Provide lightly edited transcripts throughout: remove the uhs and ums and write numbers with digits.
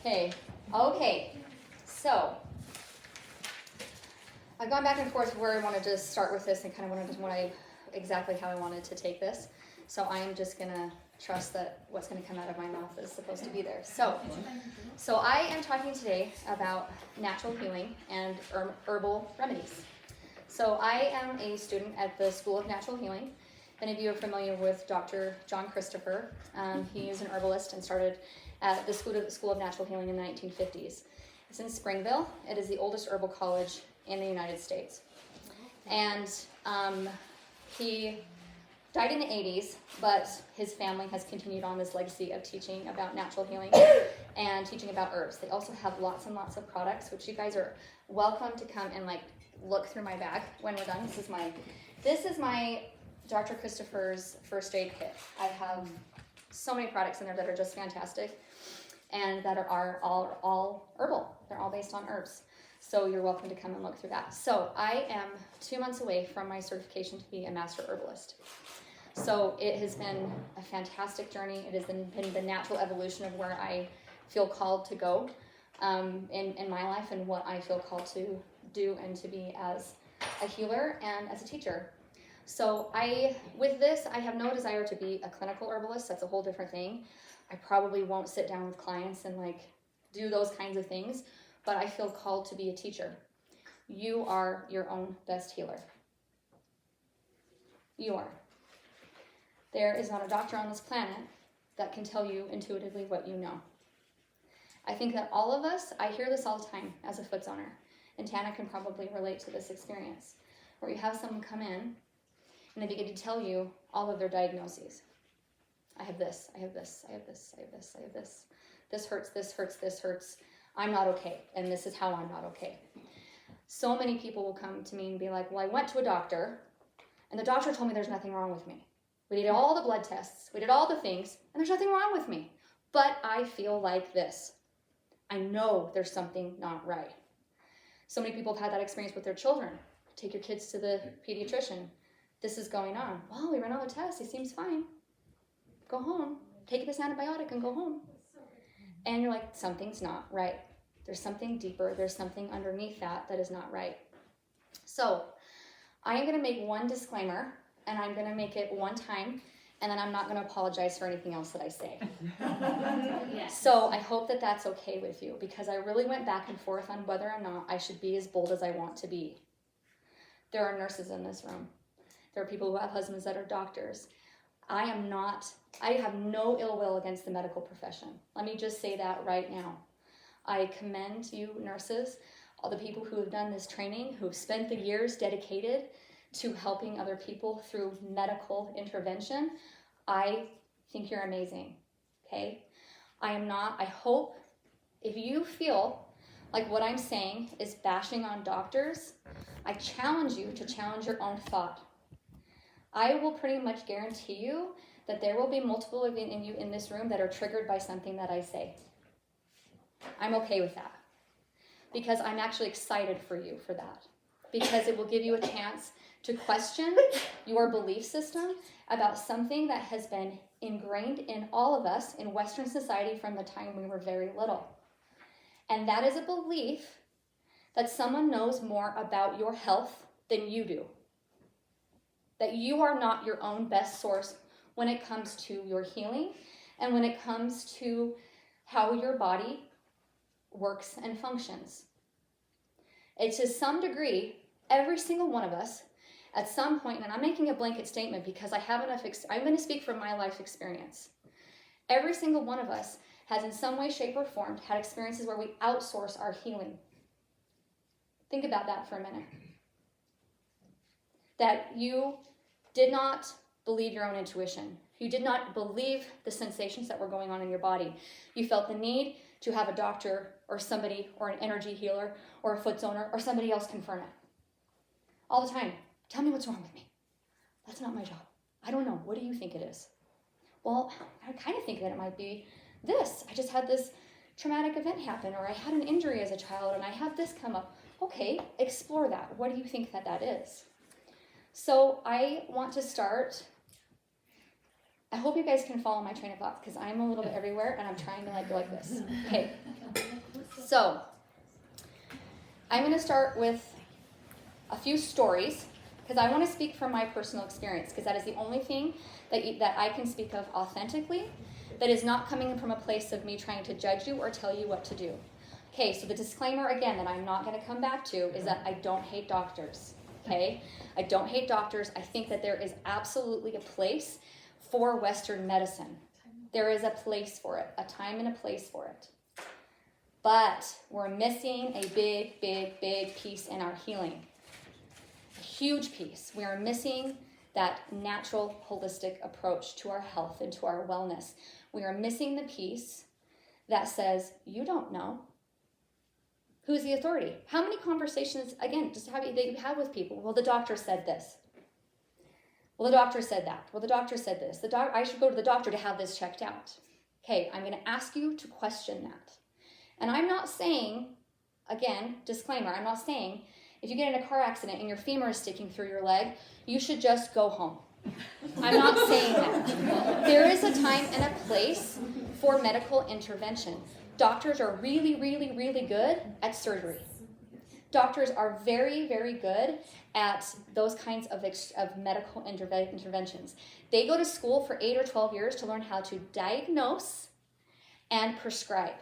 Okay, so I've gone back and forth where I wanted to start with this and kind of wanted exactly how I wanted to take this. So I am just going to trust that what's going to come out of my mouth is supposed to be there. So I am talking today about natural healing and herbal remedies. So I am a student at the School of Natural Healing. If any of you are familiar with Dr. John Christopher, he is an herbalist and started at the School of Natural Healing in the 1950s. It's in Springville. It is the oldest herbal college in the United States. And he died in the 80s, but his family has continued on this legacy of teaching about natural healing and teaching about herbs. They also have lots and lots of products, which you guys are welcome to come and look through my bag when we're done. This is my Dr. Christopher's first aid kit. I have so many products in there that are just fantastic and that are all herbal. They're all based on herbs. So you're welcome to come and look through that. So I am 2 months away from my certification to be a master herbalist. So it has been a fantastic journey. It has been the natural evolution of where I feel called to go in my life and what I feel called to do and to be as a healer and as a teacher. So with this, I have no desire to be a clinical herbalist. That's a whole different thing. I probably won't sit down with clients and do those kinds of things, but I feel called to be a teacher. You are your own best healer. You are. There is not a doctor on this planet that can tell you intuitively what you know. I think that all of us, I hear this all the time as a foots owner, and Tana can probably relate to this experience, where you have someone come in and they begin to tell you all of their diagnoses. I have this, I have this, I have this, I have this, I have this. This hurts, this hurts, this hurts. I'm not okay, and this is how I'm not okay. So many people will come to me and be like, well, I went to a doctor, and the doctor told me there's nothing wrong with me. We did all the blood tests, we did all the things, and there's nothing wrong with me. But I feel like this. I know there's something not right. So many people have had that experience with their children. Take your kids to the pediatrician. This is going on. Well, we ran all the tests. He seems fine. Go home. Take this antibiotic and go home. And you're like, something's not right. There's something deeper. There's something underneath that is not right. So I am going to make one disclaimer, and I'm going to make it one time, and then I'm not going to apologize for anything else that I say. Yes. So I hope that that's okay with you, because I really went back and forth on whether or not I should be as bold as I want to be. There are nurses in this room. There are people who have husbands that are doctors. I have no ill will against the medical profession. Let me just say that right now. I commend you nurses, all the people who have done this training, who have spent the years dedicated to helping other people through medical intervention. I think you're amazing, okay? I hope if you feel like what I'm saying is bashing on doctors, I challenge you to challenge your own thought. I will pretty much guarantee you that there will be multiple of you in this room that are triggered by something that I say. I'm okay with that, because I'm actually excited for you for that, because it will give you a chance to question your belief system about something that has been ingrained in all of us in Western society from the time we were very little. And that is a belief that someone knows more about your health than you do. That you are not your own best source when it comes to your healing and when it comes to how your body works and functions. It's to some degree, every single one of us, at some point, and I'm making a blanket statement because I have enough, I'm going to speak from my life experience. Every single one of us has in some way, shape, or form had experiences where we outsource our healing. Think about that for a minute. That you did not believe your own intuition. You did not believe the sensations that were going on in your body. You felt the need to have a doctor or somebody or an energy healer or a foot owner or somebody else confirm it. All the time. Tell me what's wrong with me. That's not my job. I don't know. What do you think it is? Well, I kind of think that it might be this. I just had this traumatic event happen, or I had an injury as a child and I had this come up. Okay, explore that. What do you think that is? So I want to start I hope you guys can follow my train of thought because I'm a little bit everywhere and I'm trying to go like this. Okay. So I'm going to start with a few stories because I want to speak from my personal experience because that is the only thing that I can speak of authentically that is not coming from a place of me trying to judge you or tell you what to do. Okay, so the disclaimer again that I'm not going to come back to is that I don't hate doctors. Okay? I don't hate doctors. I think that there is absolutely a place for Western medicine. There is a place for it, a time and a place for it. But we're missing a big, big, big piece in our healing. A huge piece. We are missing that natural, holistic approach to our health and to our wellness. We are missing the piece that says, you don't know. Who's the authority? How many conversations, again, just that you have with people? Well, the doctor said this. Well, the doctor said that. Well, the doctor said this. I should go to the doctor to have this checked out. Okay, I'm going to ask you to question that. And I'm not saying, again, disclaimer, I'm not saying if you get in a car accident and your femur is sticking through your leg, you should just go home. I'm not saying that. There is a time and a place for medical intervention. Doctors are really, really, really good at surgery. Doctors are very, very good at those kinds of medical interventions. They go to school for 8 or 12 years to learn how to diagnose and prescribe.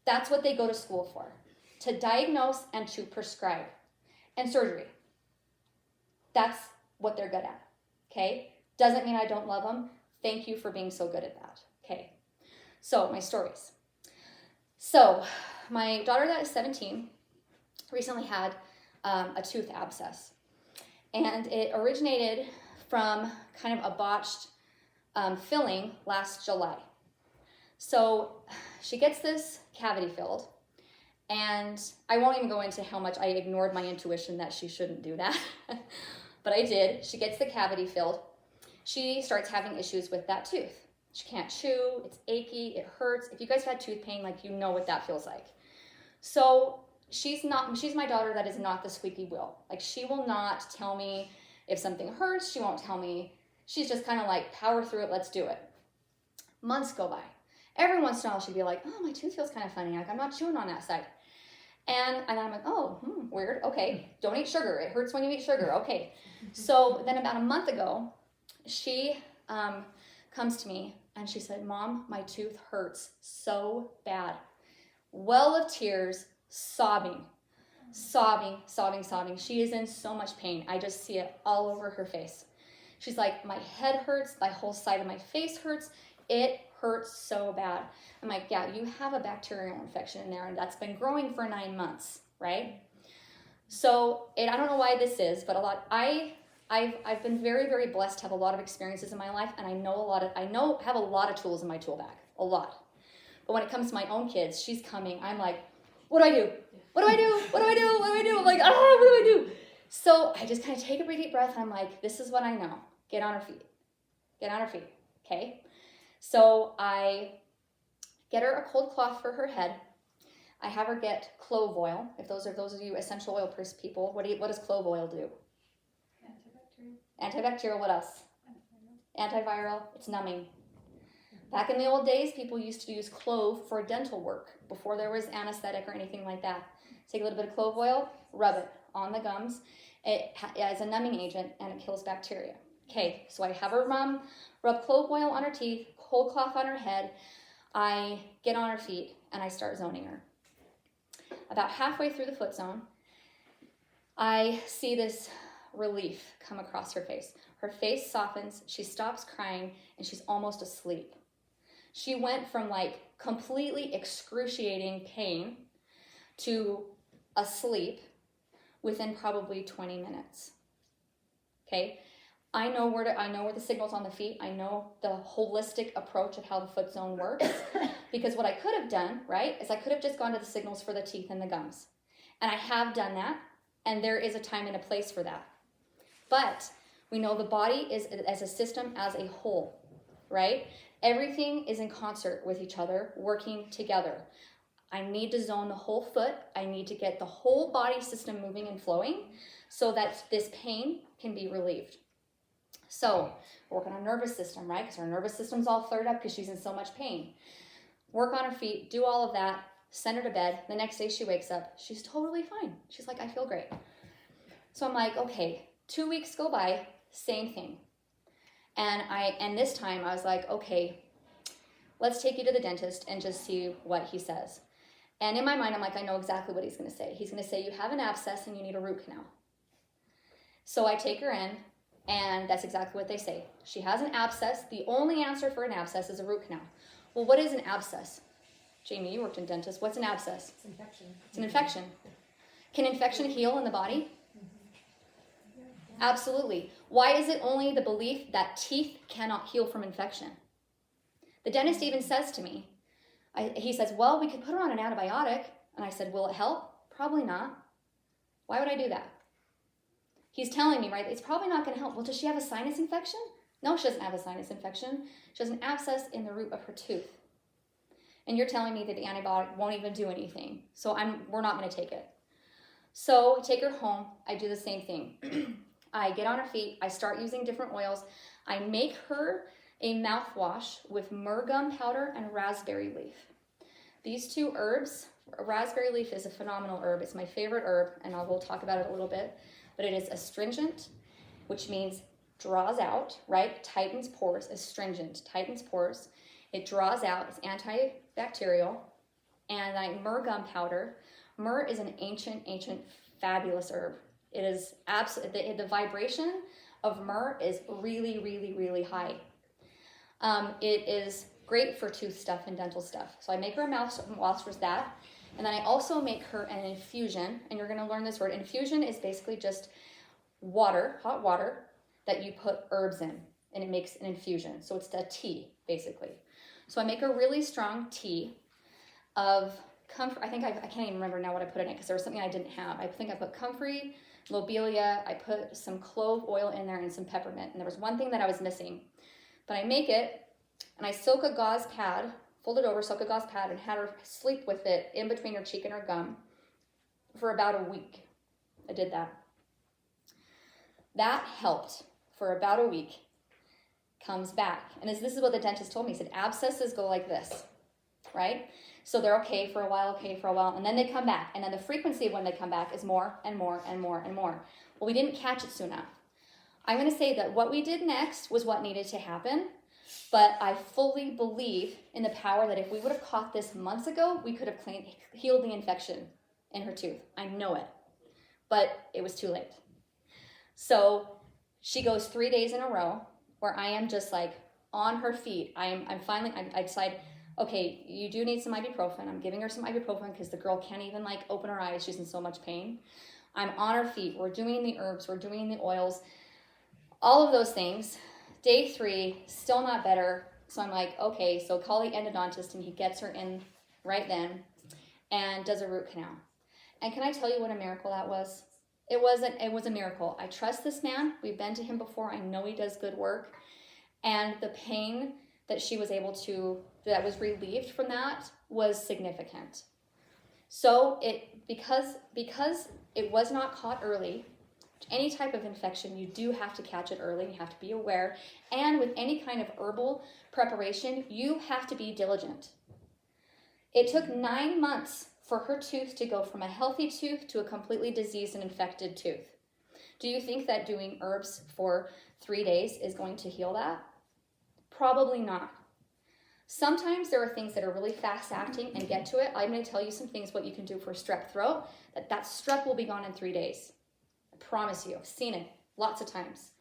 That's what they go to school for, to diagnose and to prescribe. And surgery. That's what they're good at, okay? Doesn't mean I don't love them. Thank you for being so good at that, okay? So, my stories. So, my daughter that is 17 recently had a tooth abscess. And it originated from kind of a botched filling last July. So, she gets this cavity filled. And I won't even go into how much I ignored my intuition that she shouldn't do that. But I did. She gets the cavity filled. She starts having issues with that tooth. She can't chew, it's achy, it hurts. If you guys have had tooth pain, you know what that feels like. So she's my daughter that is not the squeaky wheel. She will not tell me if something hurts, she won't tell me. She's just kind of power through it, let's do it. Months go by. Every once in a while she'd be like, oh, my tooth feels kind of funny, I'm not chewing on that side. And I'm like, oh, weird, okay. Don't eat sugar, it hurts when you eat sugar, okay. So then about a month ago, she comes to me and she said, Mom, my tooth hurts so bad. Well of tears, sobbing. She is in so much pain. I just see it all over her face. She's like, my head hurts, my whole side of my face hurts. It hurts so bad. I'm like, yeah, you have a bacterial infection in there and that's been growing for 9 months, right? So I don't know why this is, but I've been very, very blessed to have a lot of experiences in my life, and I have a lot of tools in my tool bag, a lot. But when it comes to my own kids, she's coming. I'm like, what do I do? What do I do? What do I do? What do I do? I'm like, what do I do? So I just kind of take a deep breath, and I'm like, this is what I know. Get on her feet. Get on her feet, okay? So I get her a cold cloth for her head. I have her get clove oil. If those of you essential oil people, what does clove oil do? Antibacterial, what else? Antiviral, it's numbing. Back in the old days, people used to use clove for dental work before there was anesthetic or anything like that. Take a little bit of clove oil, rub it on the gums. It is a numbing agent and it kills bacteria. Okay, so I have her rub clove oil on her teeth, cold cloth on her head. I get on her feet and I start zoning her. About halfway through the foot zone, I see this relief come across her face. Her face softens, she stops crying, and she's almost asleep. She went from completely excruciating pain to asleep within probably 20 minutes. Okay? I know where the signals on the feet. I know the holistic approach of how the foot zone works. Because what I could have done, right, is I could have just gone to the signals for the teeth and the gums. And I have done that, and there is a time and a place for that. But we know the body is as a system, as a whole, right? Everything is in concert with each other, working together. I need to zone the whole foot. I need to get the whole body system moving and flowing so that this pain can be relieved. So work on her nervous system, right? Because her nervous system's all flared up because she's in so much pain. Work on her feet, do all of that, send her to bed. The next day she wakes up, she's totally fine. She's like, I feel great. So I'm like, okay, 2 weeks go by, same thing. And this time I was like, okay, let's take you to the dentist and just see what he says. And in my mind, I'm like, I know exactly what he's going to say. He's going to say, you have an abscess and you need a root canal. So I take her in, and that's exactly what they say. She has an abscess. The only answer for an abscess is a root canal. Well, what is an abscess? Jamie, you worked in dentist. What's an abscess? It's infection. It's an infection. Can infection heal in the body? Absolutely. Why is it only the belief that teeth cannot heal from infection? The dentist even says to me, he says, well, we could put her on an antibiotic. And I said, will it help? Probably not. Why would I do that? He's telling me, right, it's probably not going to help. Well, does she have a sinus infection? No, she doesn't have a sinus infection. She has an abscess in the root of her tooth. And you're telling me that the antibiotic won't even do anything. So we're not going to take it. So take her home. I do the same thing. I get on her feet. I start using different oils. I make her a mouthwash with myrrh gum powder and raspberry leaf. These two herbs, raspberry leaf is a phenomenal herb. It's my favorite herb, and we'll talk about it a little bit. But it is astringent, which means draws out, right? Tightens pores. Astringent, tightens pores. It draws out. It's antibacterial. And like myrrh gum powder. Myrrh is an ancient, fabulous herb. It is absolutely, the vibration of myrrh is really, really, really high. It is great for tooth stuff and dental stuff. So I make her a mouthwash with that. And then I also make her an infusion, and you're going to learn this word. Infusion is basically just water, hot water, that you put herbs in, and it makes an infusion. So it's a tea, basically. So I make a really strong tea of comfrey. I can't even remember now what I put in it because there was something I didn't have. I think I put comfrey, lobelia, I put some clove oil in there and some peppermint. And there was one thing that I was missing. But I make it, and I soak a gauze pad, fold it over, soak a gauze pad, and had her sleep with it in between her cheek and her gum for about a week. I did that. That helped for about a week. Comes back. And this is what the dentist told me. He said, abscesses go like this, right? So they're okay for a while, and then they come back. And then the frequency of when they come back is more and more and more and more. Well, we didn't catch it soon enough. I'm going to say that what we did next was what needed to happen. But I fully believe in the power that if we would have caught this months ago, we could have healed the infection in her tooth. I know it. But it was too late. So she goes 3 days in a row where I am just like on her feet. I decide, okay, you do need some ibuprofen. I'm giving her some ibuprofen because the girl can't even like open her eyes. She's in so much pain. I'm on her feet. We're doing the herbs. We're doing the oils. All of those things. Day 3, still not better. So I'm like, okay, so call the endodontist, and he gets her in right then and does a root canal. And can I tell you what a miracle that was? It was a miracle. I trust this man. We've been to him before. I know he does good work. And the pain that she was that was relieved from that was significant. So because it was not caught early, any type of infection, you do have to catch it early. You have to be aware. And with any kind of herbal preparation, you have to be diligent. It took 9 months for her tooth to go from a healthy tooth to a completely diseased and infected tooth. Do you think that doing herbs for 3 days is going to heal that? Probably not. Sometimes there are things that are really fast acting and get to it. I'm going to tell you some things what you can do for strep throat. That strep will be gone in 3 days. I promise you. I've seen it lots of times.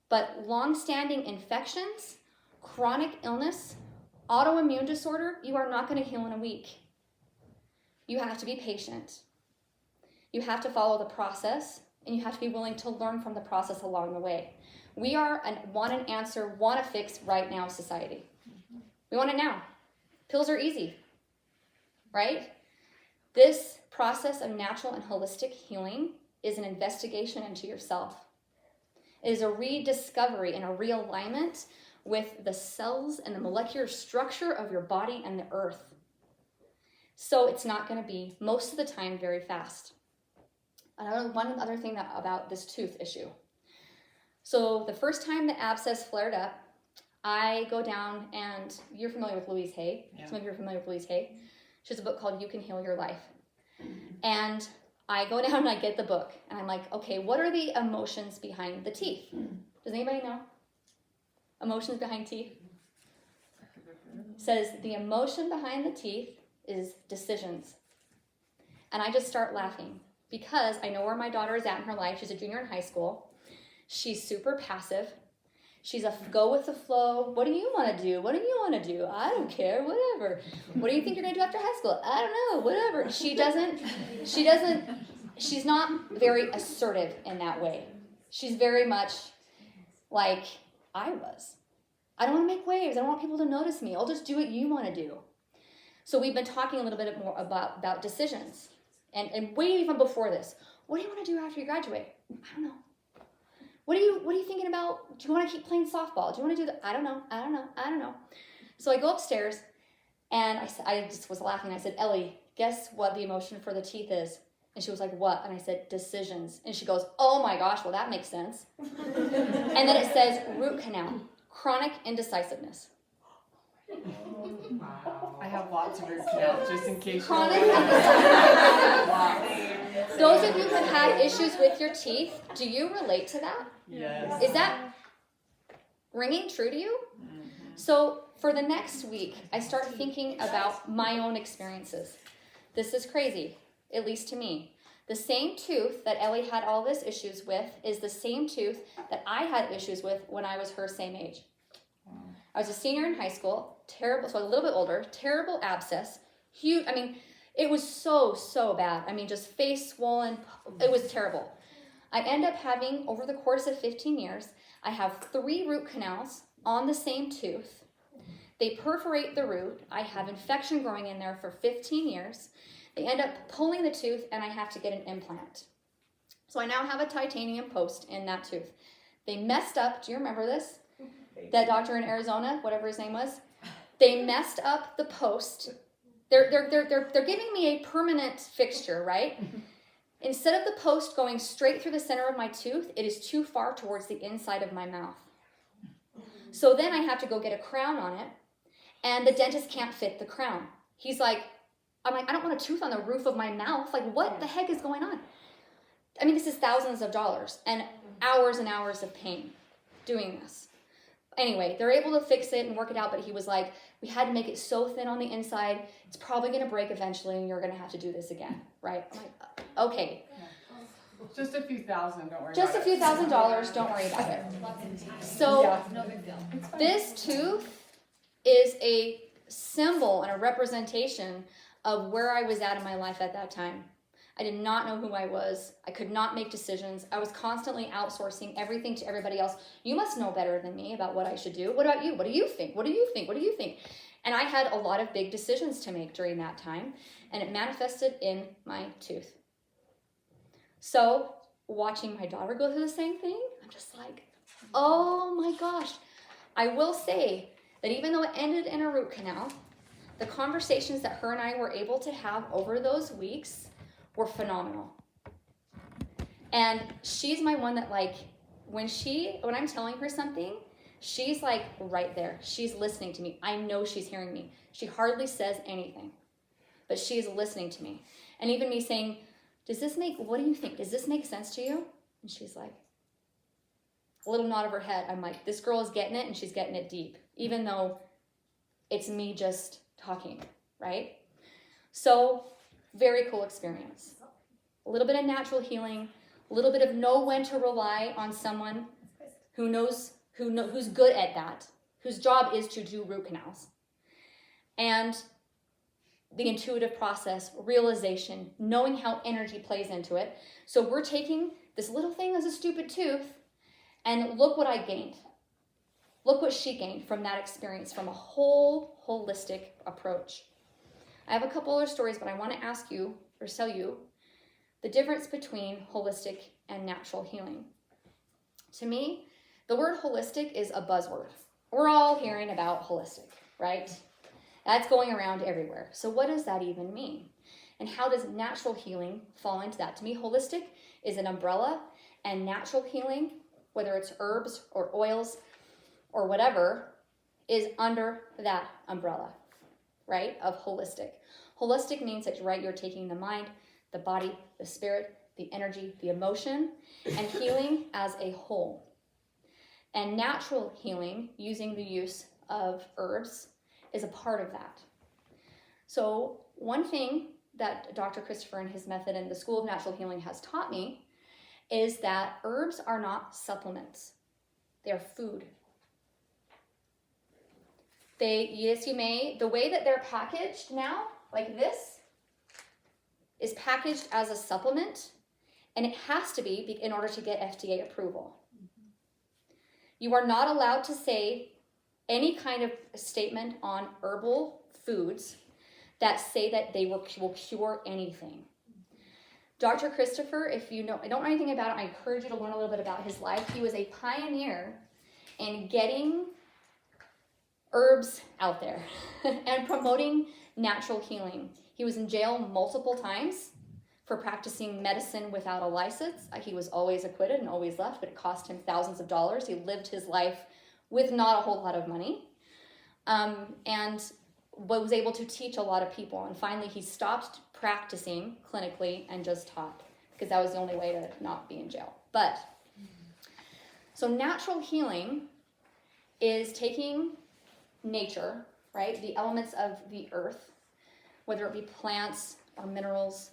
But long-standing infections, chronic illness, autoimmune disorder, you are not going to heal in a week. You have to be patient. You have to follow the process, and you have to be willing to learn from the process along the way. We are want an answer, want a fix right now society. We want it now. Pills are easy, right? This process of natural and holistic healing is an investigation into yourself. It is a rediscovery and a realignment with the cells and the molecular structure of your body and the earth. So it's not going to be, most of the time, very fast. One other thing about this tooth issue. So the first time the abscess flared up, I go down, and you're familiar with Louise Hay. Yeah. Some of you are familiar with Louise Hay. She has a book called You Can Heal Your Life. And I go down and I get the book, and I'm like, okay, what are the emotions behind the teeth? Does anybody know? Emotions behind teeth? It says the emotion behind the teeth is decisions. And I just start laughing because I know where my daughter is at in her life. She's a junior in high school. She's super passive. She's a go with the flow. What do you want to do? What do you want to do? I don't care, whatever. What do you think you're going to do after high school? I don't know, whatever. She's not very assertive in that way. She's very much like I was. I don't want to make waves. I don't want people to notice me. I'll just do what you want to do. So we've been talking a little bit more about decisions. And way even before this, what do you want to do after you graduate? I don't know. What are you thinking about? Do you want to keep playing softball? Do you want to do that? I don't know. So I go upstairs, and I just was laughing. I said, Ellie, guess what the emotion for the teeth is? And she was like, what? And I said, decisions. And she goes, oh my gosh, well that makes sense. And then it says root canal, chronic indecisiveness. Wow. I have lots of root canals, just in case. Chronic indecisiveness. Those of you who have had issues with your teeth, do you relate to that? Yes. Is that ringing true to you? Mm-hmm. So for the next week, I start thinking about my own experiences. This is crazy, at least to me. The same tooth that Ellie had all this issues with is the same tooth that I had issues with when I was her same age. I was a senior in high school, terrible, so a little bit older, terrible abscess, huge, it was so bad. Just face swollen, it was terrible. I end up having, over the course of 15 years, I have 3 root canals on the same tooth. They perforate the root. I have infection growing in there for 15 years. They end up pulling the tooth, and I have to get an implant. So I now have a titanium post in that tooth. They messed up, do you remember this? That doctor in Arizona, whatever his name was, they messed up the post. They're giving me a permanent fixture, right? Instead of the post going straight through the center of my tooth, it is too far towards the inside of my mouth. So then I have to go get a crown on it, and the dentist can't fit the crown. He's like, I'm like, I don't want a tooth on the roof of my mouth. Like, what the heck is going on? This is thousands of dollars and hours of pain doing this. Anyway, they're able to fix it and work it out, but he was like, we had to make it so thin on the inside, it's probably going to break eventually, and you're going to have to do this again, right? I'm like, okay. Just a few thousand, don't worry Just about a few $1,000s, don't worry about it. So this tooth is a symbol and a representation of where I was at in my life at that time. I did not know who I was. I could not make decisions. I was constantly outsourcing everything to everybody else. You must know better than me about what I should do. What about you? What do you think? What do you think? What do you think? And I had a lot of big decisions to make during that time, and it manifested in my tooth. So watching my daughter go through the same thing, I'm just like, oh my gosh. I will say that even though it ended in a root canal, the conversations that her and I were able to have over those weeks were phenomenal. And she's my one that, like, when I'm telling her something, she's like right there. She's listening to me. I know she's hearing me. She hardly says anything, but she's listening to me. And even me saying, what do you think? Does this make sense to you? And she's like, a little nod of her head. I'm like, this girl is getting it, and she's getting it deep, even though it's me just talking, right? So very cool experience. A little bit of natural healing, a little bit of know when to rely on someone who's good at that, whose job is to do root canals. And the intuitive process, realization, knowing how energy plays into it. So we're taking this little thing as a stupid tooth, and look what I gained. Look what she gained from that experience, from a whole holistic approach. I have a couple other stories, but I want to ask you, or tell you, the difference between holistic and natural healing. To me, the word holistic is a buzzword. We're all hearing about holistic, right? That's going around everywhere. So what does that even mean? And how does natural healing fall into that? To me, holistic is an umbrella, and natural healing whether it's herbs or oils or whatever, is under that umbrella, right, of holistic. Holistic means that, right, you're taking the mind, the body, the spirit, the energy, the emotion, and healing as a whole. And natural healing, using the use of herbs, is a part of that. So one thing that Dr. Christopher and his method in the School of Natural Healing has taught me is that herbs are not supplements. They're food. The way that they're packaged now, like this, is packaged as a supplement, and it has to be in order to get FDA approval. You are not allowed to say any kind of statement on herbal foods that say that they will cure anything. Dr. Christopher, if you don't know anything about it, I encourage you to learn a little bit about his life. He was a pioneer in getting herbs out there and promoting natural healing. He was in jail multiple times for practicing medicine without a license. He was always acquitted and always left, but it cost him thousands of dollars. He lived his life with not a whole lot of money, and was able to teach a lot of people. And finally, he stopped practicing clinically and just taught, because that was the only way to not be in jail. But, so natural healing is taking nature, right, the elements of the earth, whether it be plants or minerals,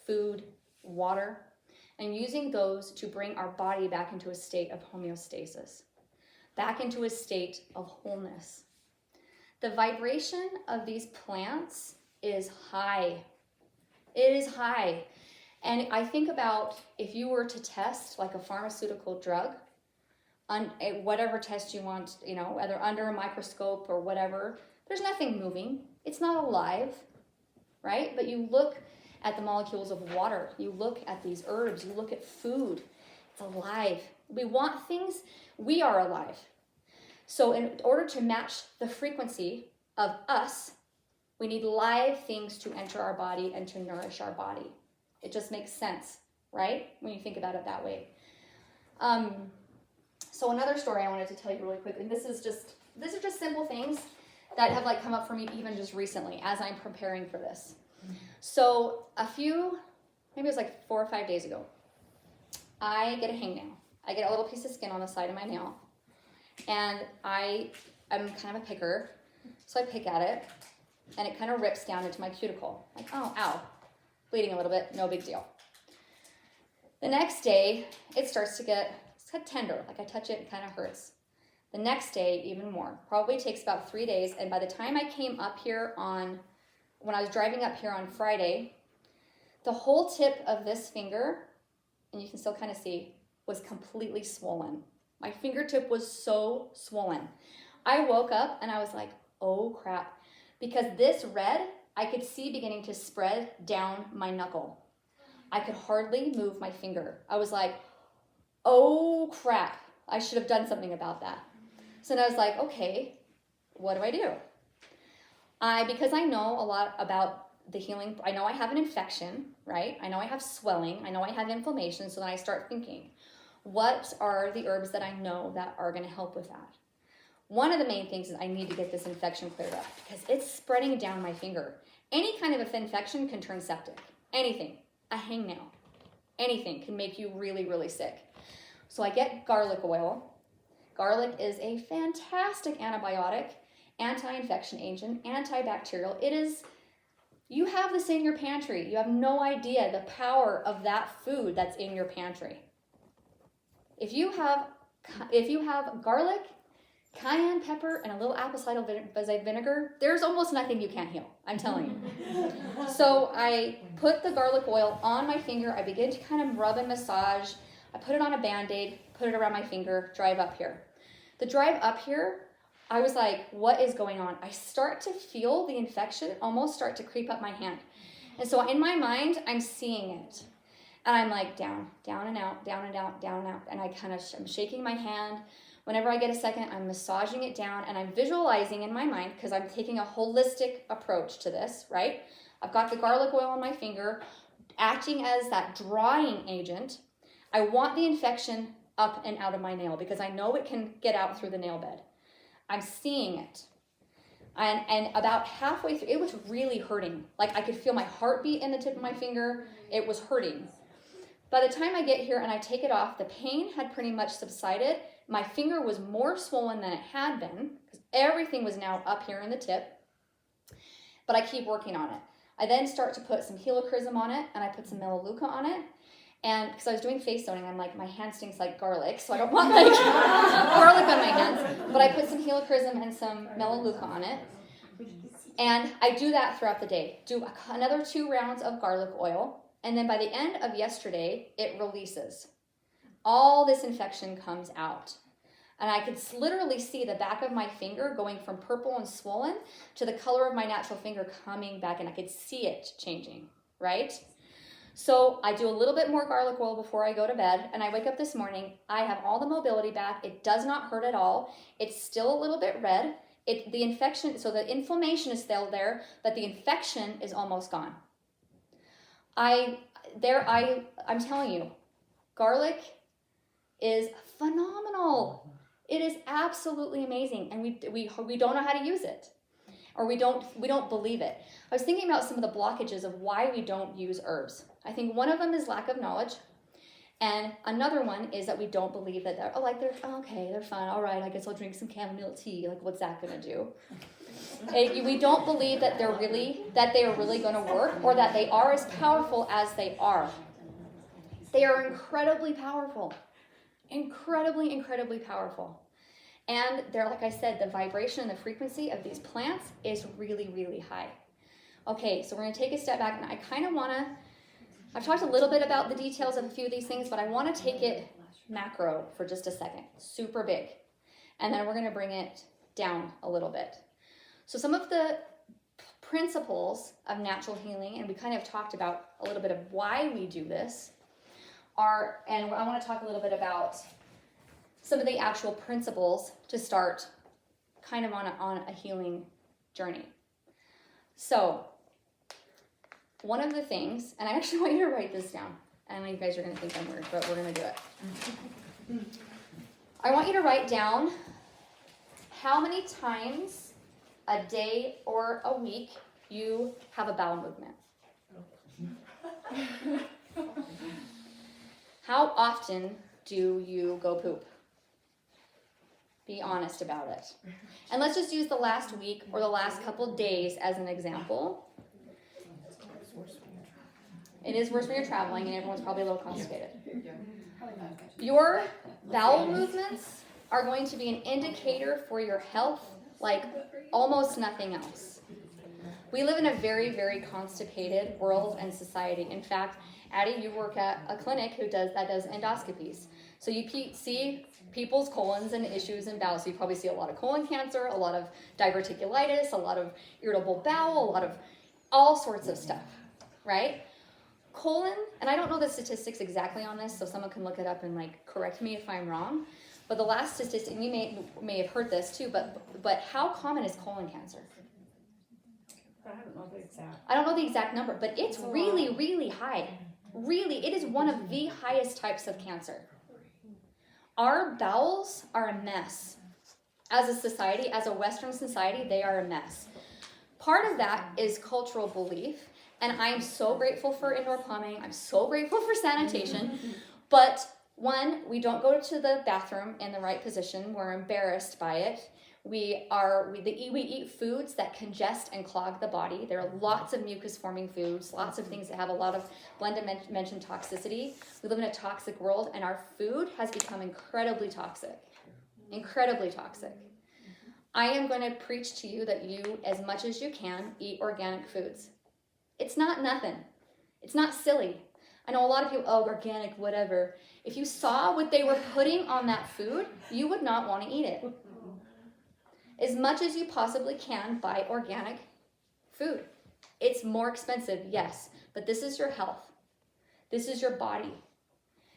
food, water, and using those to bring our body back into a state of homeostasis, back into a state of wholeness. The vibration of these plants is high. It is high. And I think about if you were to test like a pharmaceutical drug, whatever test you want, whether under a microscope or whatever, there's nothing moving. It's not alive, right? But you look at the molecules of water, you look at these herbs, you look at food, it's alive. We want things, we are alive. So in order to match the frequency of us, we need live things to enter our body and to nourish our body. It just makes sense, right? When you think about it that way. So another story I wanted to tell you really quickly. These are just simple things that have come up for me even just recently as I'm preparing for this. So maybe it was 4 or 5 days ago, I get a hangnail. I get a little piece of skin on the side of my nail, and I'm kind of a picker, so I pick at it, and it kind of rips down into my cuticle. Oh, ow, bleeding a little bit, no big deal. The next day, it starts to get tender, I touch it, it kind of hurts. The next day, even more. Probably takes about 3 days, and by the time I came up here when I was driving up here on Friday, the whole tip of this finger, and you can still kind of see, was completely swollen. My fingertip was so swollen. I woke up and I was like, oh crap. Because this red, I could see beginning to spread down my knuckle. I could hardly move my finger. I was like, oh crap. I should have done something about that. So then I was like, okay, what do I do? Because I know a lot about the healing, I know I have an infection, right? I know I have swelling, I know I have inflammation, so then I start thinking, what are the herbs that I know that are going to help with that? One of the main things is I need to get this infection cleared up because it's spreading down my finger. Any kind of infection can turn septic. Anything, a hangnail, anything can make you really, really sick. So I get garlic oil. Garlic is a fantastic antibiotic, anti-infection agent, antibacterial. You have this in your pantry. You have no idea the power of that food that's in your pantry. If you have garlic, cayenne pepper, and a little apple cider vinegar, there's almost nothing you can't heal. I'm telling you. So I put the garlic oil on my finger. I begin to kind of rub and massage. I put it on a Band-Aid, put it around my finger, drive up here. The drive up here, I was like, what is going on? I start to feel the infection almost start to creep up my hand. And so in my mind, I'm seeing it. And I'm like down, down and out, down and out, down and out. And I'm shaking my hand. Whenever I get a second, I'm massaging it down and I'm visualizing in my mind, because I'm taking a holistic approach to this, right? I've got the garlic oil on my finger, acting as that drying agent. I want the infection up and out of my nail because I know it can get out through the nail bed. I'm seeing it. And about halfway through, it was really hurting. Like I could feel my heartbeat in the tip of my finger. It was hurting. By the time I get here and I take it off, the pain had pretty much subsided. My finger was more swollen than it had been because everything was now up here in the tip. But I keep working on it. I then start to put some helichrysum on it, and I put some melaleuca on it. And because I was doing face zoning, I'm like, my hand stinks like garlic, so I don't want like garlic on my hands. But I put some helichrysum and some melaleuca on it. And I do that throughout the day. Do another 2 rounds of garlic oil. And then by the end of yesterday, it releases. All this infection comes out. And I could literally see the back of my finger going from purple and swollen to the color of my natural finger coming back, and I could see it changing, right? So I do a little bit more garlic oil before I go to bed, and I wake up this morning. I have all the mobility back. It does not hurt at all. It's still a little bit red. The infection, so the inflammation is still there, but the infection is almost gone. I'm telling you, garlic is phenomenal. It is absolutely amazing, and we don't know how to use it, or we don't believe it. I was thinking about some of the blockages of why we don't use herbs. I think one of them is lack of knowledge, and another one is that we don't believe that they're fine. All right, I guess I'll drink some chamomile tea. Like, what's that gonna do? We don't believe that they are really going to work, or that they are as powerful as they are. They are incredibly powerful. Incredibly, incredibly powerful. And they're, like I said, the vibration and the frequency of these plants is really, really high. Okay, so we're going to take a step back, and I kind of want to, I've talked a little bit about the details of a few of these things, but I want to take it macro for just a second, super big. And then we're going to bring it down a little bit. So some of the principles of natural healing, and we kind of talked about a little bit of why we do this, and I want to talk a little bit about some of the actual principles to start kind of on a healing journey. So one of the things, and I actually want you to write this down. I know you guys are going to think I'm weird, but we're going to do it. I want you to write down how many times a day or a week you have a bowel movement. How often do you go poop? Be honest about it. And let's just use the last week or the last couple days as an example. It is worse when you're traveling, and everyone's probably a little constipated. Your bowel movements are going to be an indicator for your health like almost nothing else. We live in a very, very constipated world and society. In fact, Addie, you work at a clinic that does endoscopies. So you see people's colons and issues in bowels. So you probably see a lot of colon cancer, a lot of diverticulitis, a lot of irritable bowel, a lot of all sorts of stuff, right? Colon, and I don't know the statistics exactly on this, so someone can look it up and correct me if I'm wrong. But the last statistic, and you may have heard this too, but how common is colon cancer? I don't know the exact. I don't know the exact number, but it's really, really high. Really, it is one of the highest types of cancer. Our bowels are a mess. As a society, as a Western society, they are a mess. Part of that is cultural belief, and I'm so grateful for indoor plumbing. I'm so grateful for sanitation. But one, we don't go to the bathroom in the right position. We're embarrassed by it. We eat foods that congest and clog the body. There are lots of mucus-forming foods, lots of things that have a lot of Glenda mentioned toxicity. We live in a toxic world, and our food has become incredibly toxic. Incredibly toxic. I am going to preach to you that you, as much as you can, eat organic foods. It's not nothing. It's not silly. I know a lot of people, organic, whatever. If you saw what they were putting on that food, you would not want to eat it. As much as you possibly can, buy organic food. It's more expensive, yes, but this is your health. This is your body,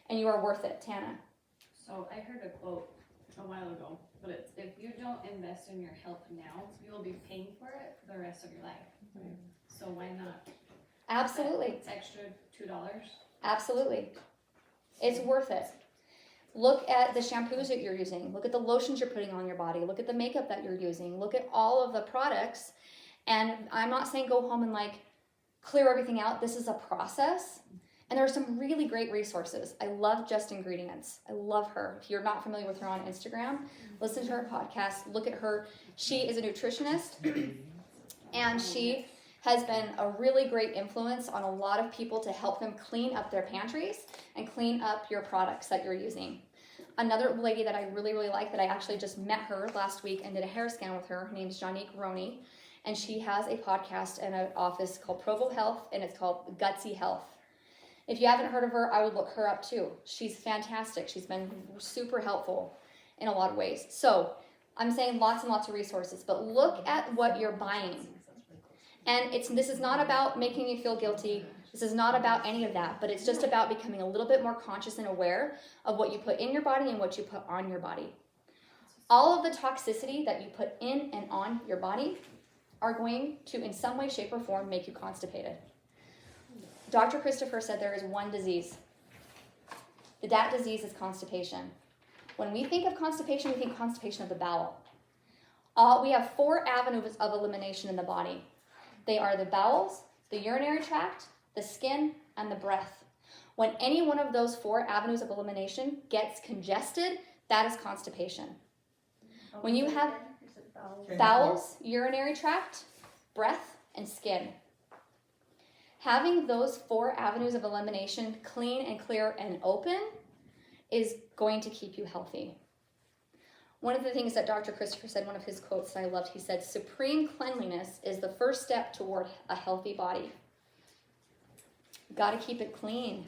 and you are worth it, Tana. So I heard a quote a while ago, but it's, if you don't invest in your health now, you will be paying for it for the rest of your life. Right. So why not? Absolutely. It's extra $2. Absolutely. It's worth it. Look at the shampoos that you're using. Look at the lotions you're putting on your body. Look at the makeup that you're using. Look at all of the products. And I'm not saying go home and like clear everything out. This is a process. And there are some really great resources. I love Just Ingredients. I love her. If you're not familiar with her on Instagram, listen to her podcast. Look at her. She is a nutritionist, and she has been a really great influence on a lot of people to help them clean up their pantries and clean up your products that you're using. Another lady that I really, really like, that I actually just met her last week and did a hair scan with her, her name's Janique Roney, and she has a podcast and an office called Provo Health, and it's called Gutsy Health. If you haven't heard of her, I would look her up too. She's fantastic. She's been super helpful in a lot of ways. So I'm saying lots and lots of resources, but look at what you're buying. And this is not about making you feel guilty. This is not about any of that, but it's just about becoming a little bit more conscious and aware of what you put in your body and what you put on your body. All of the toxicity that you put in and on your body are going to, in some way, shape, or form, make you constipated. Dr. Christopher said there is one disease. That disease is constipation. When we think of constipation, we think constipation of the bowel. We have 4 avenues of elimination in the body. They are the bowels, the urinary tract, the skin, and the breath. When any one of those 4 avenues of elimination gets congested, that is constipation. When you have bowels, urinary tract, breath, and skin, having those 4 avenues of elimination clean and clear and open is going to keep you healthy. One of the things that Dr. Christopher said, one of his quotes that I loved, he said, "Supreme cleanliness is the first step toward a healthy body." Got to keep it clean.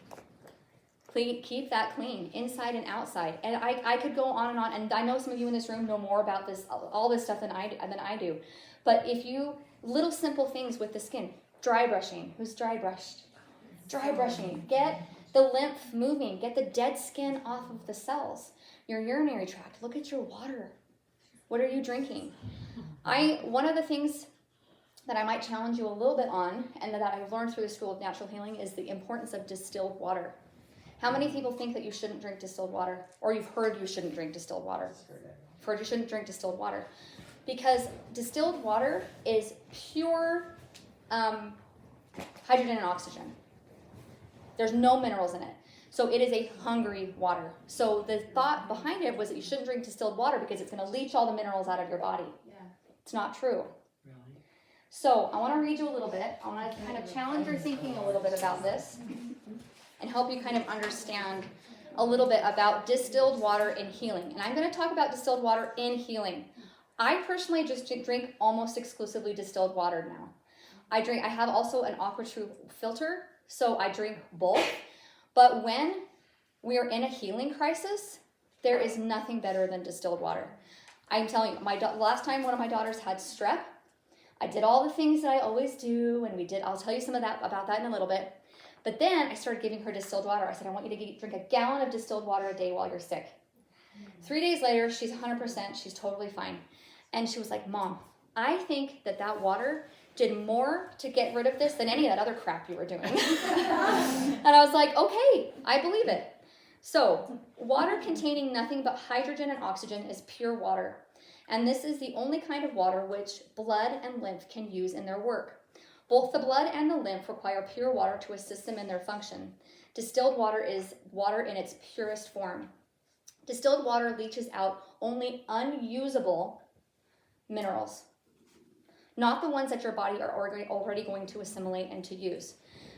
Keep that clean, inside and outside. And I could go on, and I know some of you in this room know more about this, all this stuff than I do. But if you, little simple things with the skin, dry brushing. Who's dry brushed? Dry brushing. Get the lymph moving. Get the dead skin off of the cells. Your urinary tract. Look at your water. What are you drinking? One of the things that I might challenge you a little bit on, and that I've learned through the School of Natural Healing, is the importance of distilled water. How many people think that you shouldn't drink distilled water? Or you've heard you shouldn't drink distilled water? You've heard you shouldn't drink distilled water. Because distilled water is pure hydrogen and oxygen. There's no minerals in it. So it is a hungry water. So the thought behind it was that you shouldn't drink distilled water because it's going to leach all the minerals out of your body. Yeah. It's not true. Really? So I want to read you a little bit. I want to kind of challenge your thinking a little bit about this and help you kind of understand a little bit about distilled water in healing. And I'm going to talk about distilled water in healing. I personally just drink almost exclusively distilled water now. I have also an AquaTrue filter, so I drink both. But when we are in a healing crisis, there is nothing better than distilled water. I'm telling you, last time one of my daughters had strep, I did all the things that I always do, and I'll tell you about that in a little bit. But then I started giving her distilled water. I said, I want you to drink a gallon of distilled water a day while you're sick. 3 days later, she's 100%. She's totally fine. And she was like, Mom, I think that water did more to get rid of this than any of that other crap you were doing. And I was like, okay, I believe it. So water containing nothing but hydrogen and oxygen is pure water. And this is the only kind of water which blood and lymph can use in their work. Both the blood and the lymph require pure water to assist them in their function. Distilled water is water in its purest form. Distilled water leaches out only unusable minerals, not the ones that your body are already going to assimilate and to use.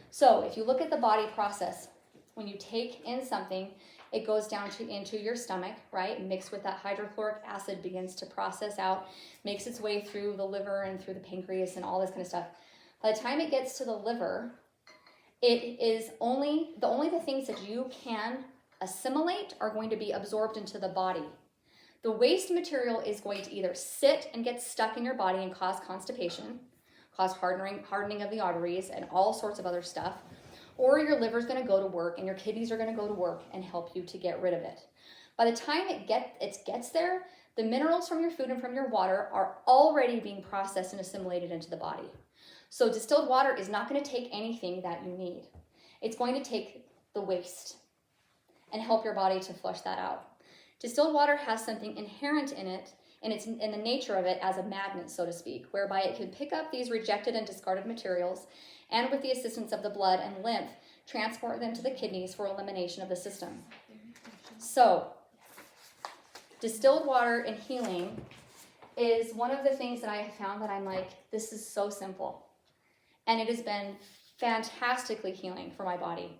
So if you look at the body process, when you take in something, it goes down into your stomach, right? Mixed with that hydrochloric acid, begins to process out, makes its way through the liver and through the pancreas and all this kind of stuff. By the time it gets to the liver, it is the things that you can assimilate are going to be absorbed into the body. The waste material is going to either sit and get stuck in your body and cause constipation, cause hardening of the arteries and all sorts of other stuff, or your liver's going to go to work and your kidneys are going to go to work and help you to get rid of it. By the time it gets there, the minerals from your food and from your water are already being processed and assimilated into the body. So distilled water is not going to take anything that you need. It's going to take the waste. and help your body to flush that out. Distilled water has something inherent in it, and it's in the nature of it as a magnet, so to speak, whereby it can pick up these rejected and discarded materials and with the assistance of the blood and lymph, transport them to the kidneys for elimination of the system. So, distilled water and healing is one of the things that I have found that I'm like, this is so simple. And it has been fantastically healing for my body.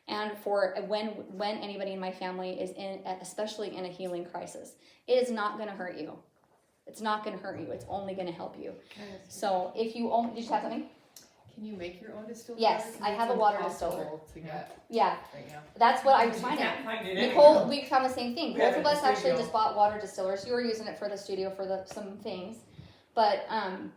And for when anybody in my family is in, especially in a healing crisis, it is not going to hurt you. It's not going to hurt you. It's only going to help you. So if you only, did you have something? Can you make your own distilled Yes, water? 'Cause I it's have a water impossible distiller. to get Yeah, right now. that's what I was finding. Can't find it Nicole, anywhere. we found the same thing. We Both have of it in us the actually studio. just bought water distillers. You were using it for the studio for some things, but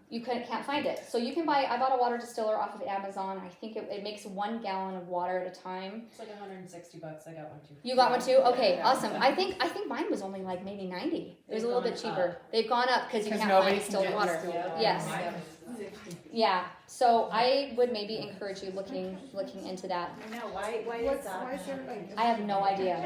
you can't find it. So you can buy. I bought a water distiller off of Amazon. I think it makes 1 gallon of water at a time. It's like $160. I got one too. You got one too? Okay, Yeah. awesome. I think mine was only like maybe 90. It was a They've little bit gone cheaper. They've gone up because you Because can't find nobody can distilled get water. distilled water. Yes. Mine Yeah. So I would maybe encourage you looking into that. No, why is that? I have no idea.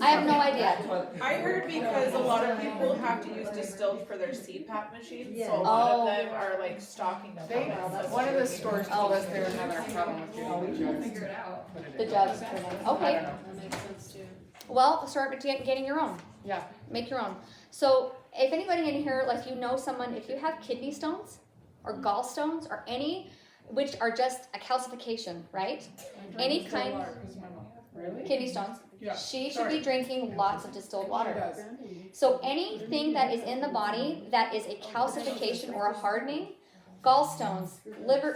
I have no idea. I heard because a lot of people have to use distilled for their CPAP machines, so a lot Oh. of them are like stocking them. They, one of the stores told us they were having a problem with getting the jugs. The jugs. Okay. That makes sense too. Well, start getting your own. Yeah. Make your own. So if anybody in here, like you know someone, if you have kidney stones or gallstones or any, which are just a calcification, right? Any kind, Really? kidney stones, Yeah. she should be drinking lots of distilled She water. does. So anything that is in the body that is a calcification or a hardening, gallstones, liver,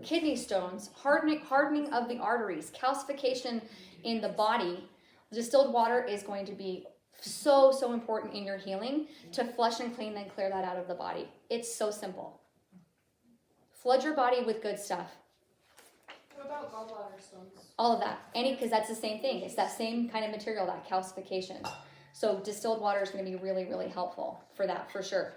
kidney stones, hardening of the arteries, calcification in the body, distilled water is going to be so important in your healing to flush and clean and clear that out of the body. It's so simple. Flood your body with good stuff. What about gallbladder stones? All of that. Because that's the same thing. It's that same kind of material, that calcification. So distilled water is going to be really helpful for that, for sure.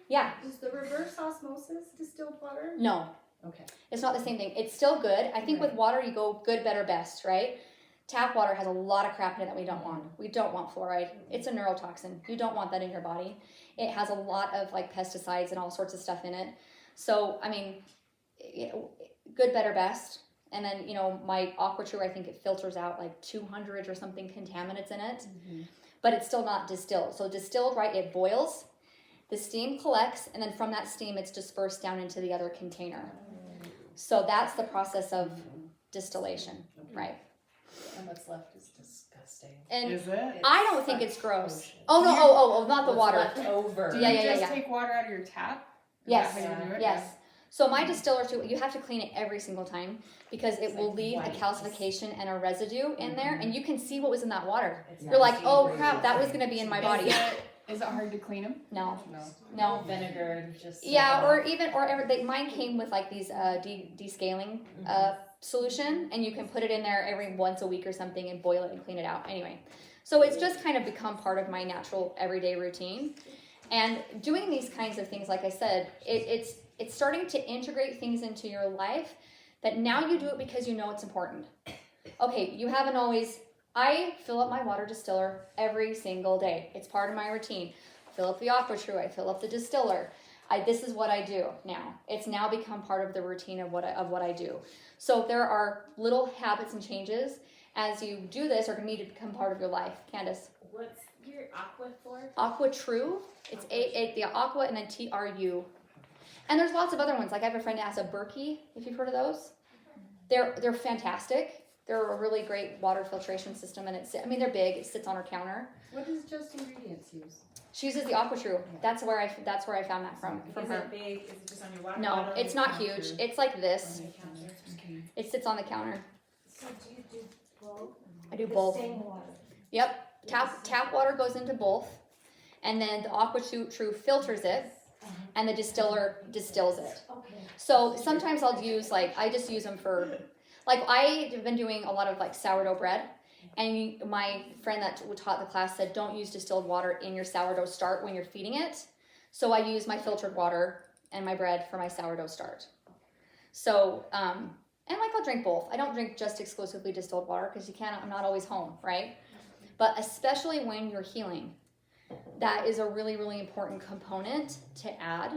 Yeah. Is the reverse osmosis distilled water? No. Okay. It's not the same thing. It's still good. I think with water you go good, better, best, right? Tap water has a lot of crap in it that we don't want. We don't want fluoride. It's a neurotoxin. You don't want that in your body. It has a lot of like pesticides and all sorts of stuff in it. So, I mean, good, better, best. And then, my AquaTrue, I think it filters out like 200 or something contaminants in it. Mm-hmm. But it's still not distilled. So distilled, right, it boils. The steam collects, and then from that steam, it's dispersed down into the other container. So that's the process of distillation, right? And what's left is disgusting. And Is it? I don't think it's gross. Oh no! Oh, not the water. Left over. Do Yeah, you yeah, just yeah. take water out of your tap? Is Yes. that how you do it? Yes. So my distiller too, you have to clean it every single time because it will leave a calcification and a residue in there, and you can see what was in that water. You're like, oh crap, that was gonna be in my body. Is it hard to clean them? No, No. no. Vinegar and just. Yeah, or mine came with like these descaling solution, and you can put it in there every once a week or something and boil it and clean it out. Anyway, so it's just kind of become part of my natural everyday routine. And doing these kinds of things, like I said, it's starting to integrate things into your life that now you do it because you know it's important. Okay, you haven't always. I fill up my water distiller every single day. It's part of my routine. Fill up the AquaTrue. I fill up the distiller. This is what I do now. It's now become part of the routine of what I do. So there are little habits and changes as you do this are going to need to become part of your life. Candace. What's your aqua for? AquaTrue. It's the aqua and then TRU. And there's lots of other ones. Like I have a friend that has a Berkey, if you've heard of those. They're fantastic. They're a really great water filtration system, and they're big. It sits on her counter. What does Just Ingredients use? She uses the AquaTrue. That's where I found that from Is her. it big? Is it just on your water No, bottle? it's not huge. It's like this. Okay. It sits on the counter. So do you do both? I do both. Same water. Yep. Tap water goes into both, and then the AquaTrue filters it, and the distiller distills it. Okay. So sometimes I just use them for, like I've been doing a lot of like sourdough bread, and my friend that taught the class said don't use distilled water in your sourdough start when you're feeding it. So I use my filtered water and my bread for my sourdough start. So And like I'll drink both. I don't drink just exclusively distilled water because I'm not always home, right? But especially when you're healing, that is a really, really important component to add.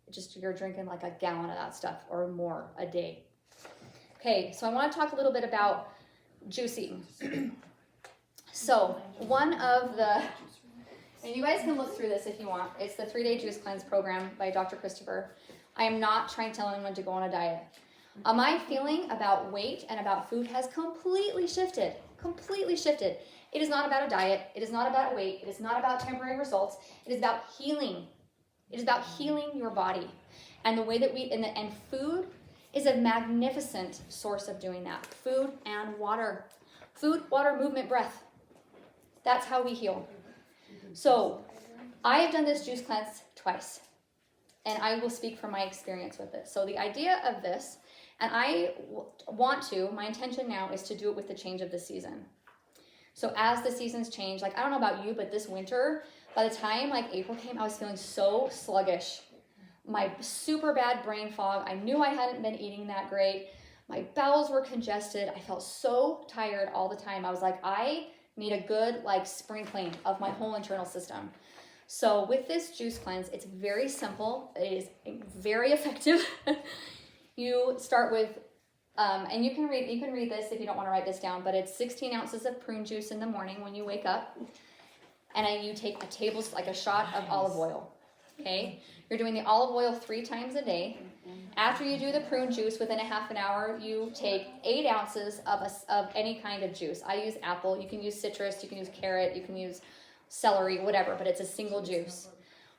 Just you're drinking like a gallon of that stuff or more a day. Okay, so I want to talk a little bit about juicing. So one of the, and you guys can look through this if you want. It's the 3-day juice cleanse program by Dr. Christopher. I am not trying to tell anyone to go on a diet. My feeling about weight and about food has completely shifted. Completely shifted. It is not about a diet. It is not about weight. It is not about temporary results. It is about healing. It is about healing your body. And the way that and food is a magnificent source of doing that. Food and water. Food, water, movement, breath. That's how we heal. So I have done this juice cleanse twice. And I will speak from my experience with it. So the idea of this, and my intention now is to do it with the change of the season. So as the seasons change, like I don't know about you, but this winter, by the time like April came, I was feeling so sluggish. My super bad brain fog. I knew I hadn't been eating that great. My bowels were congested. I felt so tired all the time. I was like, I need a good like sprinkling of my whole internal system. So with this juice cleanse, it's very simple. It is very effective. You start with, and you can read this if you don't want to write this down, but it's 16 ounces of prune juice in the morning when you wake up. And then you take a shot of olive oil. Okay? You're doing the olive oil 3 times a day. After you do the prune juice, within a half an hour, you take 8 ounces of any kind of juice. I use apple. You can use citrus. You can use carrot. You can use celery, whatever, but it's a single juice.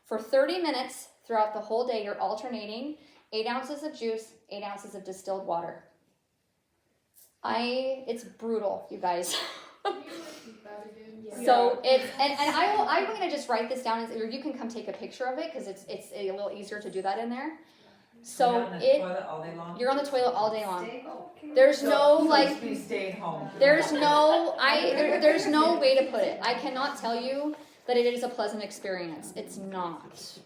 For 30 minutes throughout the whole day, you're alternating 8 ounces of juice, 8 ounces of distilled water. It's brutal, you guys. So it's, and I'm going to just write this down, or you can come take a picture of it because it's a little easier to do that in there. So you're on the toilet all day long. There's no like, there's no way to put it. I cannot tell you that it is a pleasant experience. It's not.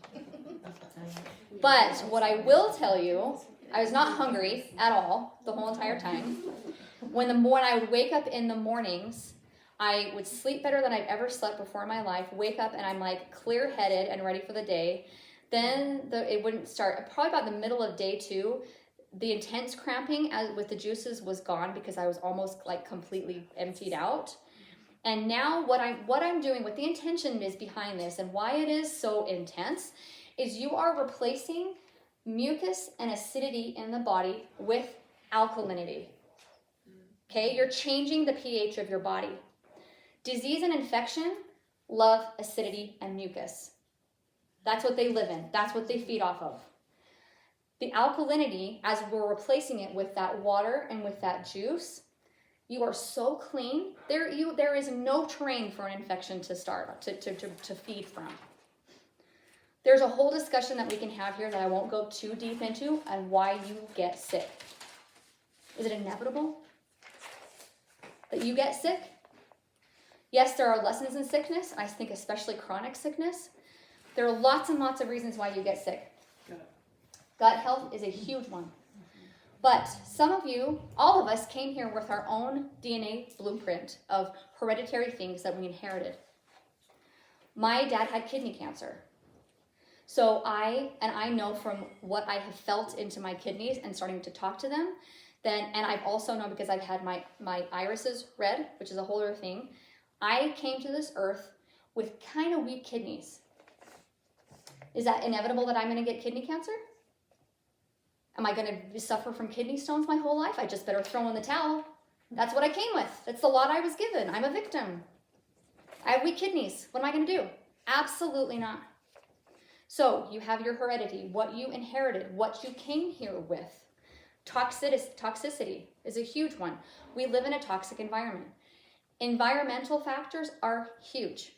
But what I will tell you, I was not hungry at all the whole entire time. When I would wake up in the mornings, I would sleep better than I've ever slept before in my life. Wake up and I'm like clear-headed and ready for the day. Then it wouldn't start. Probably about the middle of day 2, the intense cramping with the juices was gone because I was almost like completely emptied out. And now what I'm doing, what the intention is behind this and why it is so intense is you are replacing mucus and acidity in the body with alkalinity. Okay, you're changing the pH of your body. Disease and infection love acidity and mucus. That's what they live in. That's what they feed off of. The alkalinity, as we're replacing it with that water and with that juice, you are so clean. There is no terrain for an infection to start, to feed from. There's a whole discussion that we can have here that I won't go too deep into on why you get sick. Is it inevitable that you get sick? Yes, there are lessons in sickness. I think especially chronic sickness. There are lots and lots of reasons why you get sick. Gut health is a huge one. But some of you, all of us, came here with our own DNA blueprint of hereditary things that we inherited. My dad had kidney cancer. So I know from what I have felt into my kidneys and starting to talk to them, and I've also known because I've had my irises read, which is a whole other thing. I came to this earth with kind of weak kidneys. Is that inevitable that I'm going to get kidney cancer? Am I going to suffer from kidney stones my whole life? I just better throw in the towel. That's what I came with. That's the lot I was given. I'm a victim. I have weak kidneys. What am I going to do? Absolutely not. So you have your heredity, what you inherited, what you came here with. Toxicity is a huge one. We live in a toxic environment. Environmental factors are huge.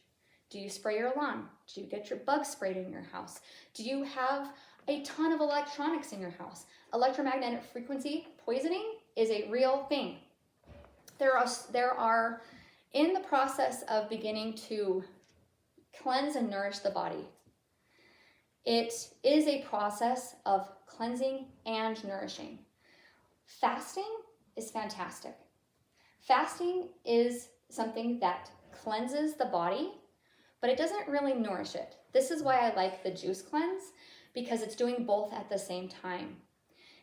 Do you spray your lawn? Do you get your bugs sprayed in your house? Do you have a ton of electronics in your house? Electromagnetic frequency poisoning is a real thing. There are in the process of beginning to cleanse and nourish the body. It is a process of cleansing and nourishing. Fasting is fantastic. Fasting is something that cleanses the body, but it doesn't really nourish it. This is why I like the juice cleanse, because it's doing both at the same time.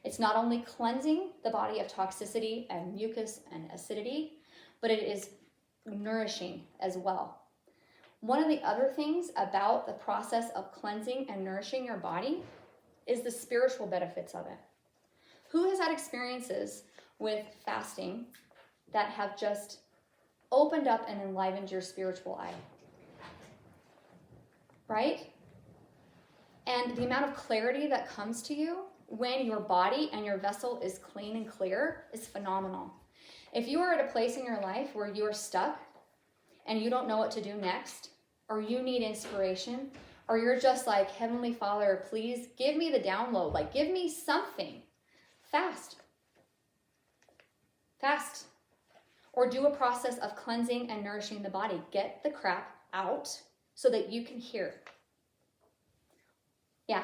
It's not only cleansing the body of toxicity and mucus and acidity, but it is nourishing as well. One of the other things about the process of cleansing and nourishing your body is the spiritual benefits of it. Who has had experiences with fasting that have just opened up and enlivened your spiritual eye? Right? And the amount of clarity that comes to you when your body and your vessel is clean and clear is phenomenal. If you are at a place in your life where you are stuck and you don't know what to do next, or you need inspiration, or you're just like, Heavenly Father, please give me the download, like give me something, fast. Fast. Or do a process of cleansing and nourishing the body. Get the crap out so that you can hear. Yeah.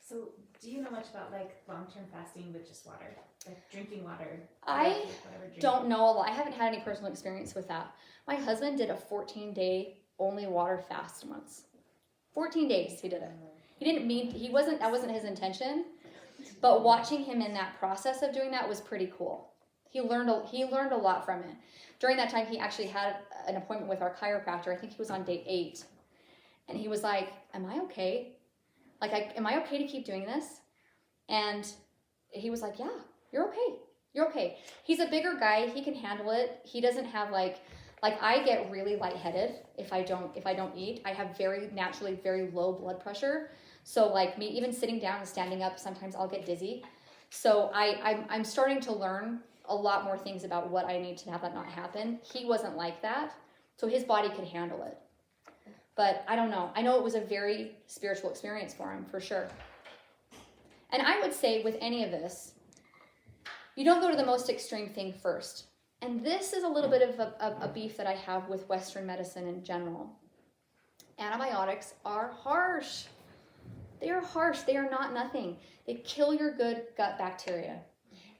So, do you know much about like long-term fasting with just water, like drinking water? I don't know a lot. I haven't had any personal experience with that. My husband did a 14-day only water fast once. 14 days he did it. That wasn't his intention, but watching him in that process of doing that was pretty cool. He learned a lot from it. During that time, he actually had an appointment with our chiropractor. I think he was on day 8. And he was like, am I okay? Am I okay to keep doing this? And he was like, yeah, you're okay. You're okay. He's a bigger guy. He can handle it. He doesn't have like I get really lightheaded if I don't eat. I have naturally very low blood pressure. So like me, even sitting down and standing up, sometimes I'll get dizzy. So I'm starting to learn a lot more things about what I need to have that not happen. He wasn't like that. So his body could handle it. But I don't know. I know it was a very spiritual experience for him, for sure. And I would say with any of this, you don't go to the most extreme thing first. And this is a little bit of a beef that I have with Western medicine in general. Antibiotics are harsh. They are harsh. They are not nothing. They kill your good gut bacteria.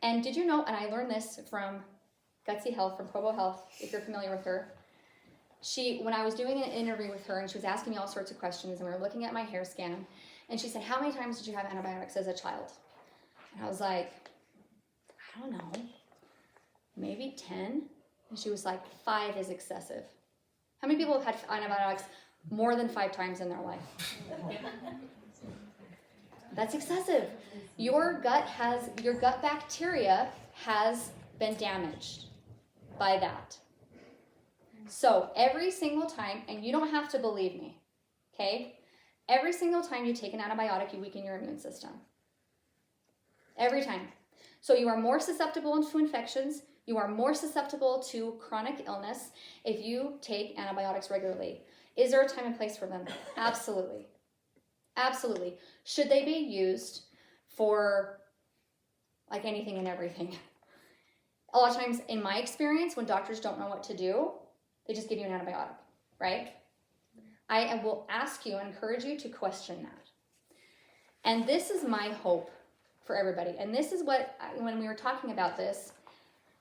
And did you know, and I learned this from Gutsy Health, from Provo Health, if you're familiar with her, when I was doing an interview with her and she was asking me all sorts of questions and we were looking at my hair scan, and she said, how many times did you have antibiotics as a child? And I was like, I don't know, maybe 10. And she was like, 5 is excessive. How many people have had antibiotics more than 5 times in their life? That's excessive. Your gut bacteria has been damaged by that. So every single time, and you don't have to believe me, okay? Every single time you take an antibiotic, you weaken your immune system. Every time. So you are more susceptible to infections. You are more susceptible to chronic illness if you take antibiotics regularly. Is there a time and place for them? Absolutely. Absolutely. Should they be used for like anything and everything? A lot of times, in my experience, when doctors don't know what to do, they just give you an antibiotic, right? I will ask you and encourage you to question that. And this is my hope for everybody. And this is what, when we were talking about this,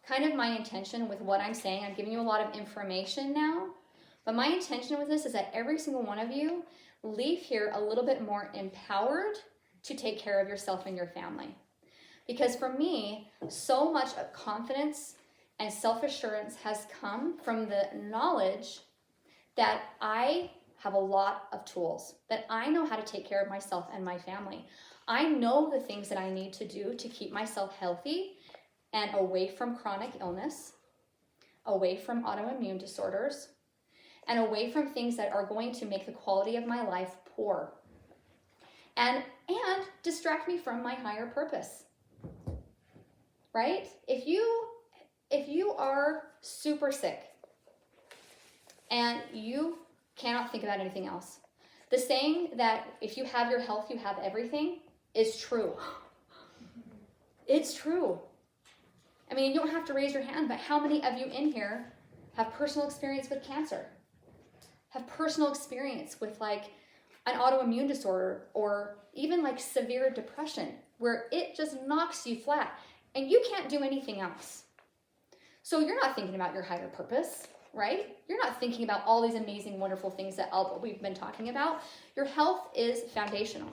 kind of my intention with what I'm saying, I'm giving you a lot of information now, but my intention with this is that every single one of you leave here a little bit more empowered to take care of yourself and your family. Because for me, so much of confidence and self-assurance has come from the knowledge that I have a lot of tools, that I know how to take care of myself and my family. I know the things that I need to do to keep myself healthy and away from chronic illness, away from autoimmune disorders, and away from things that are going to make the quality of my life poor and distract me from my higher purpose, right? If you are super sick and you cannot think about anything else, the saying that if you have your health, you have everything is true. It's true. I mean, you don't have to raise your hand, but how many of you in here have personal experience with cancer? Have personal experience with like an autoimmune disorder or even like severe depression where it just knocks you flat? and you can't do anything else. So you're not thinking about your higher purpose, right? You're not thinking about all these amazing, wonderful things that we've been talking about. Your health is foundational.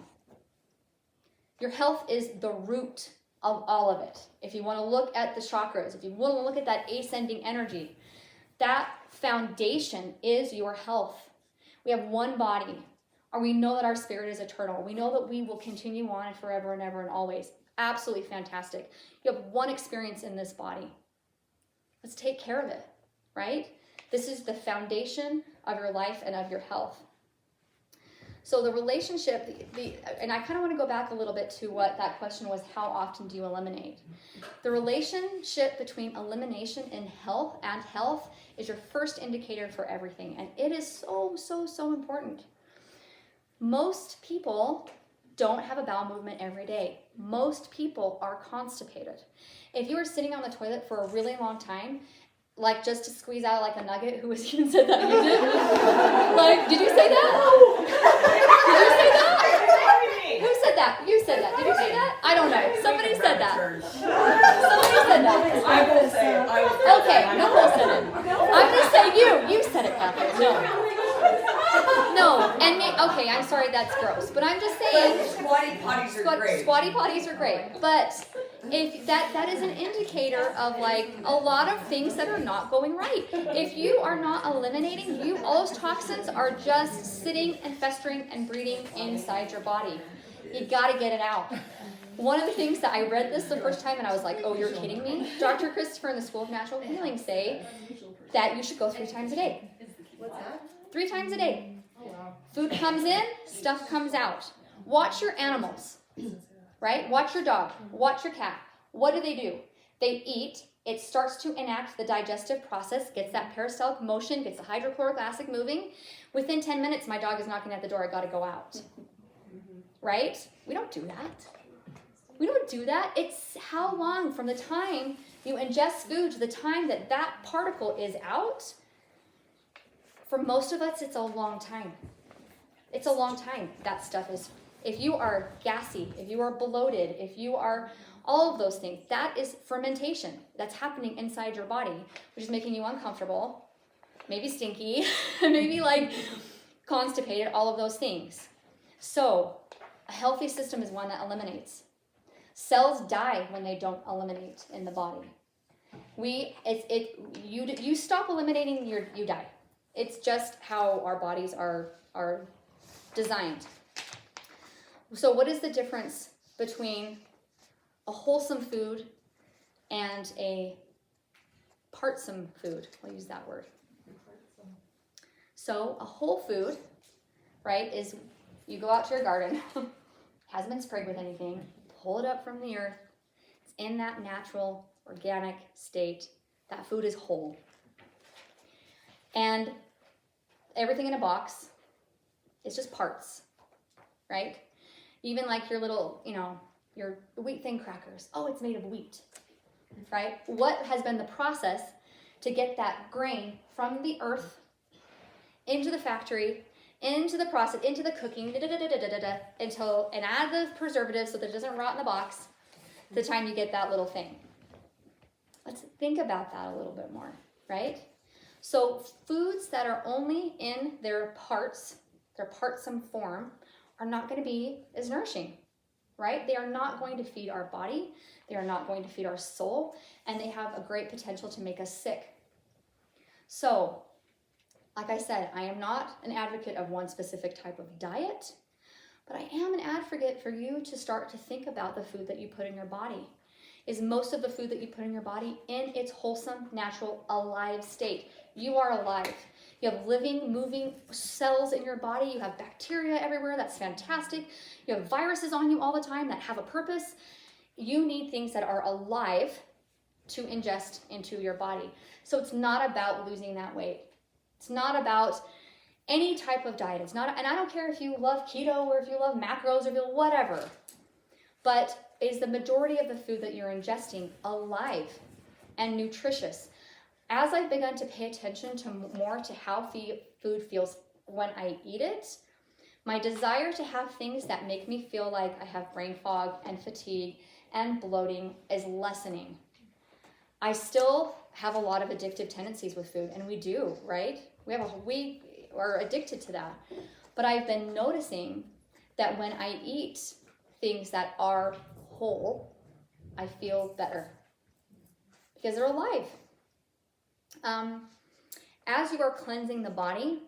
Your health is the root of all of it. If you want to look at the chakras, if you want to look at that ascending energy, that foundation is your health. We have one body, and we know that our spirit is eternal. We know that we will continue on forever and ever and always. Absolutely fantastic. You have one experience in this body. Let's take care of it, right? This is the foundation of your life and of your health. So the relationship, and I kind of want to go back a little bit to what that question was, how often do you eliminate? The relationship between elimination and health is your first indicator for everything. And it is so, so, so important. Most people don't have a bowel movement every day. Most people are constipated. If you were sitting on the toilet for a really long time, like just to squeeze out like a nugget, who was even said that? You did? Like, did you say that? Did you say that? Who said that? You said that. Did you say that? I don't know. Somebody said that. Somebody said that. I will say it. Okay, Nicole said it. I'm going to say you. You said it, Catherine. No. And okay, I'm sorry that's gross. But I'm just saying. Squatty potties are great. Squatty potties are great. But if that is an indicator of like a lot of things that are not going right. If you are not eliminating, all those toxins are just sitting and festering and breeding inside your body. You got to get it out. One of the things that I read this the first time and I was like, oh, you're kidding me? Dr. Christopher in the School of Natural Healing say that you should go 3 times a day. What's that? 3 times a day. Food comes in, stuff comes out. Watch your animals, right? Watch your dog, watch your cat. What do? They eat. It starts to enact the digestive process, gets that peristaltic motion, gets the hydrochloric acid moving. Within 10 minutes, my dog is knocking at the door. I got to go out. Right? We don't do that. We don't do that. It's how long from the time you ingest food to the time that particle is out. For most of us, it's a long time. It's a long time. That stuff is, if you are gassy, if you are bloated, if you are all of those things, that is fermentation. That's happening inside your body, which is making you uncomfortable, maybe stinky, maybe like constipated, all of those things. So a healthy system is one that eliminates. Cells die when they don't eliminate in the body. You stop eliminating, you die. It's just how our bodies are designed. So what is the difference between a wholesome food and a partsome food? I'll use that word. So a whole food, right, is you go out to your garden, hasn't been sprayed with anything, pull it up from the earth, it's in that natural, organic state. That food is whole. And everything in a box is just parts, right? Even like your little, your wheat thin crackers. Oh, it's made of wheat, right? What has been the process to get that grain from the earth into the factory, into the process, into the cooking, and add the preservatives so that it doesn't rot in the box the time you get that little thing. Let's think about that a little bit more, right? So foods that are only in their parts, their partsome form, are not going to be as nourishing, right? They are not going to feed our body. They are not going to feed our soul, and they have a great potential to make us sick. So, like I said, I am not an advocate of one specific type of diet, but I am an advocate for you to start to think about the food that you put in your body. Is most of the food that you put in your body in its wholesome, natural, alive state? You are alive. You have living, moving cells in your body. You have bacteria everywhere. That's fantastic. You have viruses on you all the time that have a purpose. You need things that are alive to ingest into your body. So it's not about losing that weight. It's not about any type of diet. It's not, and I don't care if you love keto or if you love macros or if you love whatever. But is the majority of the food that you're ingesting alive and nutritious? As I've begun to pay attention to more to how food feels when I eat it, my desire to have things that make me feel like I have brain fog and fatigue and bloating is lessening. I still have a lot of addictive tendencies with food, and we do, right? We are addicted to that. But I've been noticing that when I eat things that are whole, I feel better because they're alive. As you are cleansing the body,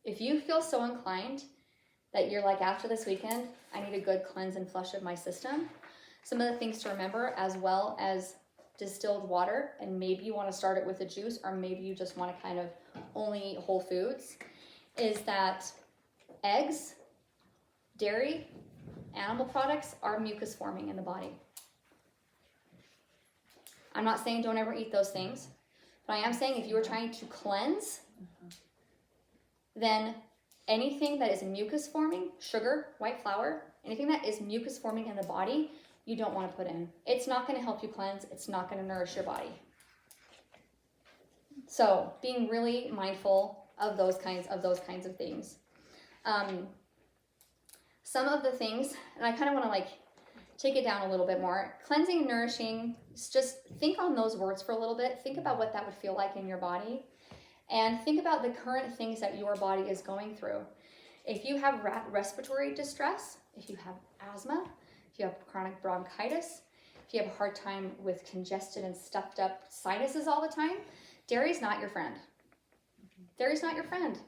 if you feel so inclined that you're like, after this weekend, I need a good cleanse and flush of my system, some of the things to remember, as well as distilled water, and maybe you want to start it with a juice, or maybe you just want to kind of only eat whole foods, is that eggs, dairy, animal products are mucus forming in the body. I'm not saying don't ever eat those things, but I am saying if you are trying to cleanse, then anything that is mucus forming, sugar, white flour, anything that is mucus forming in the body, you don't want to put in. It's not going to help you cleanse. It's not going to nourish your body. So being really mindful of those kinds of things. Some of the things, and I kind of want to like take it down a little bit more. Cleansing and nourishing, just think on those words for a little bit. Think about what that would feel like in your body. And think about the current things that your body is going through. If you have respiratory distress, if you have asthma, if you have chronic bronchitis, if you have a hard time with congested and stuffed up sinuses all the time, dairy's not your friend. Dairy's not your friend.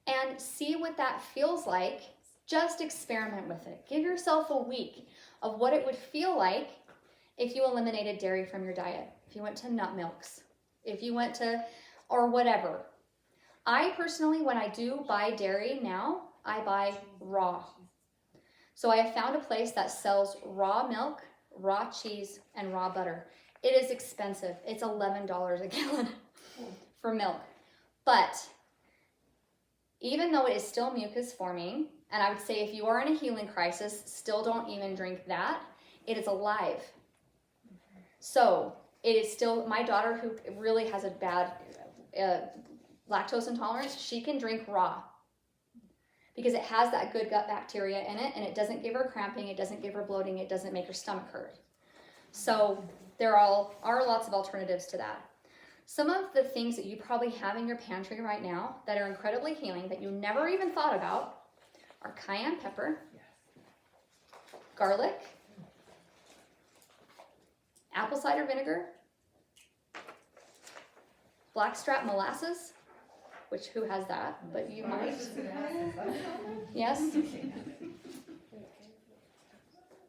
And see what that feels like. Just experiment with it. Give yourself a week of what it would feel like if you eliminated dairy from your diet. If you went to nut milks, if you went to, or whatever. I personally, when I do buy dairy now, I buy raw. So I have found a place that sells raw milk, raw cheese, and raw butter. It is expensive. It's $11 a gallon for milk. But even though it is still mucus forming, and I would say if you are in a healing crisis, still don't even drink that. It is alive. So it is still, my daughter who really has a bad lactose intolerance, she can drink raw because it has that good gut bacteria in it, and it doesn't give her cramping, it doesn't give her bloating, it doesn't make her stomach hurt. So there are lots of alternatives to that. Some of the things that you probably have in your pantry right now that are incredibly healing that you never even thought about are cayenne pepper, garlic, apple cider vinegar, blackstrap molasses, which who has that, but you might. Yes.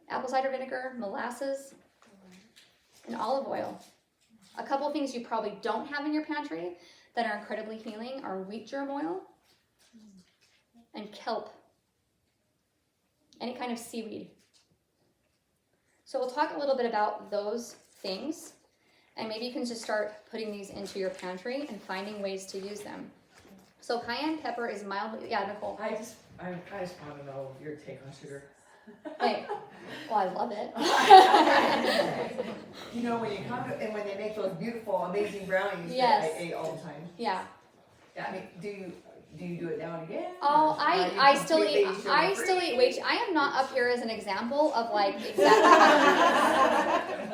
Apple cider vinegar, molasses, and olive oil. A couple of things you probably don't have in your pantry that are incredibly healing are wheat germ oil and kelp. Any kind of seaweed. So we'll talk a little bit about those things, and maybe you can just start putting these into your pantry and finding ways to use them. So cayenne pepper is mildly, yeah, Nicole. I just want to know your take on sugar. Hey, well, I love it. You know, when you come to, and when they make those beautiful, amazing brownies Yes. that I ate all the time. Yeah. I mean, do you do it now and again? Oh, Or are you I still eat completely I still sugar-free? eat wheat. I am not up here as an example of like exactly.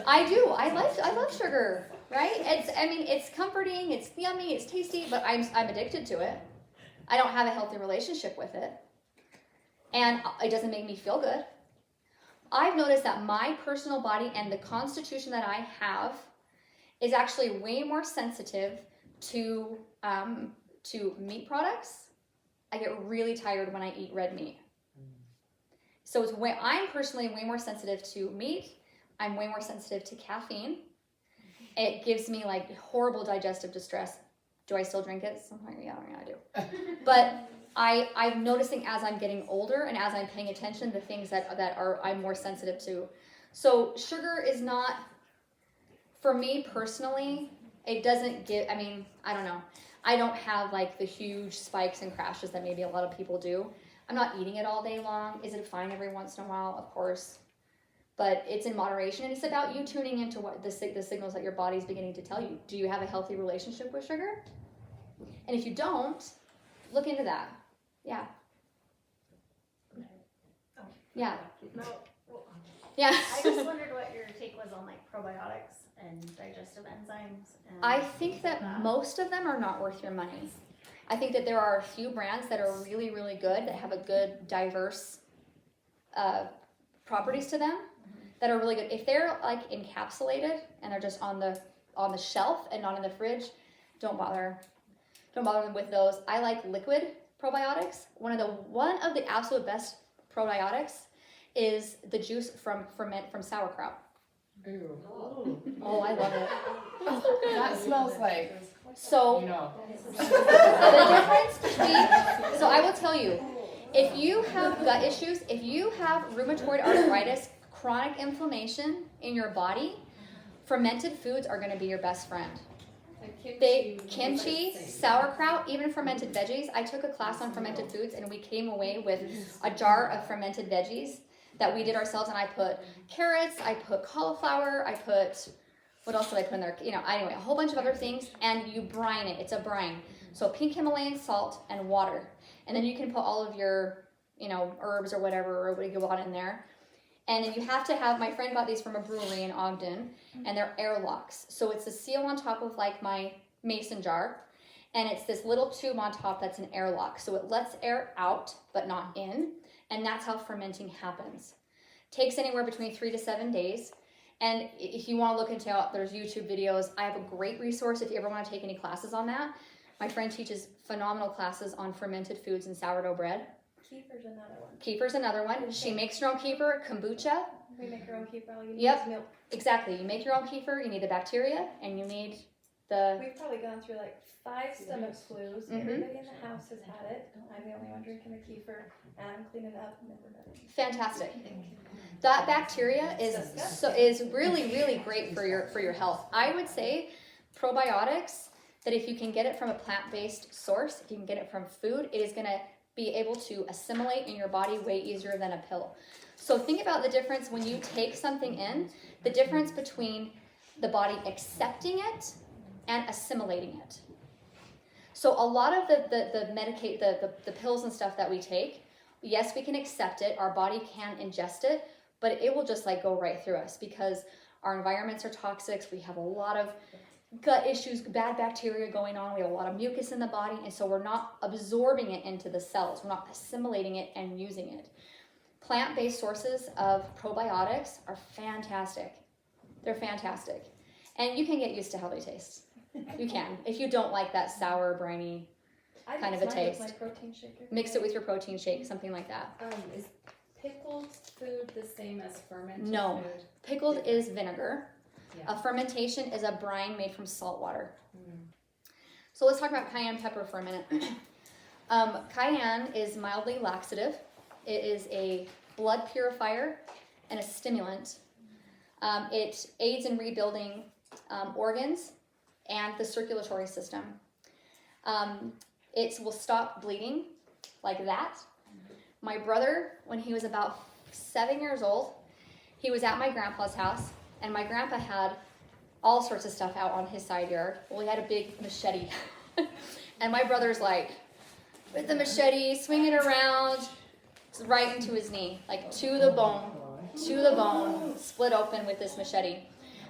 I do. I love sugar, right? It's comforting, it's yummy, it's tasty, but I'm addicted to it. I don't have a healthy relationship with it. And it doesn't make me feel good. I've noticed that my personal body and the constitution that I have is actually way more sensitive to meat products. I get really tired when I eat red meat. So I'm personally way more sensitive to meat. I'm way more sensitive to caffeine. It gives me like horrible digestive distress. Do I still drink it? Sometimes, yeah, I do. But I'm noticing as I'm getting older and as I'm paying attention, the things that I'm more sensitive to. So sugar is not, for me personally, it doesn't give, I don't know. I don't have like the huge spikes and crashes that maybe a lot of people do. I'm not eating it all day long. Is it fine every once in a while? Of course. But it's in moderation, and it's about you tuning into what the signals that your body's beginning to tell you. Do you have a healthy relationship with sugar? And if you don't, look into that. Yeah. Yeah. No. Yeah. I just wondered what your take was on like probiotics and digestive enzymes. And I think that most of them are not worth your money. I think that there are a few brands that are really, really good, that have a good, diverse properties to them that are really good. If they're like encapsulated and they're just on the shelf and not in the fridge, don't bother them with those. I like liquid probiotics. One of the absolute best probiotics is the juice from sauerkraut. Oh, I love it. That smells like, So you know. the difference between, so I will tell you, if you have gut issues, if you have rheumatoid arthritis, chronic inflammation in your body, fermented foods are going to be your best friend. Kimchi, sauerkraut, even fermented veggies. I took a class on fermented foods and we came away with a jar of fermented veggies that we did ourselves, and I put carrots, I put cauliflower, I put, what else did I put in there? You know, anyway, a whole bunch of other things, and you brine it. It's a brine. So pink Himalayan salt and water. And then you can put all of your, you know, herbs or whatever, or what you want in there. And then you have to have, my friend bought these from a brewery in Ogden, and they're airlocks. So it's a seal on top of like my mason jar, and it's this little tube on top that's an airlock. So it lets air out, but not in. And that's how fermenting happens. Takes anywhere between 3 to 7 days. And if you want to look into it, there's YouTube videos. I have a great resource if you ever want to take any classes on that. My friend teaches phenomenal classes on fermented foods and sourdough bread. Kefir's another one. She makes her own kefir, kombucha. we make our own kefir. All you need Yep. is milk. Exactly. You make your own kefir. You need the bacteria, and you need the. We've probably gone through like 5 stomach flus. Mhm. Everybody in the house has had it. I'm the only one drinking the kefir, and I'm cleaning up and everybody. Fantastic. That bacteria is really, really great for your health. I would say probiotics, that if you can get it from a plant-based source, if you can get it from food, it is going to be able to assimilate in your body way easier than a pill. So think about the difference when you take something in, the difference between the body accepting it and assimilating it. So a lot of the pills and stuff that we take, yes, we can accept it, our body can ingest it, but it will just like go right through us because our environments are toxic. We have a lot of gut issues, bad bacteria going on. We have a lot of mucus in the body, and so we're not absorbing it into the cells. We're not assimilating it and using it. Plant-based sources of probiotics are fantastic. They're fantastic. And you can get used to how they taste. You can. If you don't like that sour, briny kind of a taste, My protein shaker. mix it with your protein shake, something like that. Is pickled food the same as fermented No. food? Pickled is vinegar. Yeah. A fermentation is a brine made from salt water. So let's talk about cayenne pepper for a minute. Cayenne is mildly laxative. It is a blood purifier and a stimulant. It aids in rebuilding organs and the circulatory system. It will stop bleeding like that. My brother, when he was about 7 years old, he was at my grandpa's house, and my grandpa had all sorts of stuff out on his side yard. Well, he had a big machete. And my brother's like, with the machete, swinging around, right into his knee, like to the bone, split open with this machete.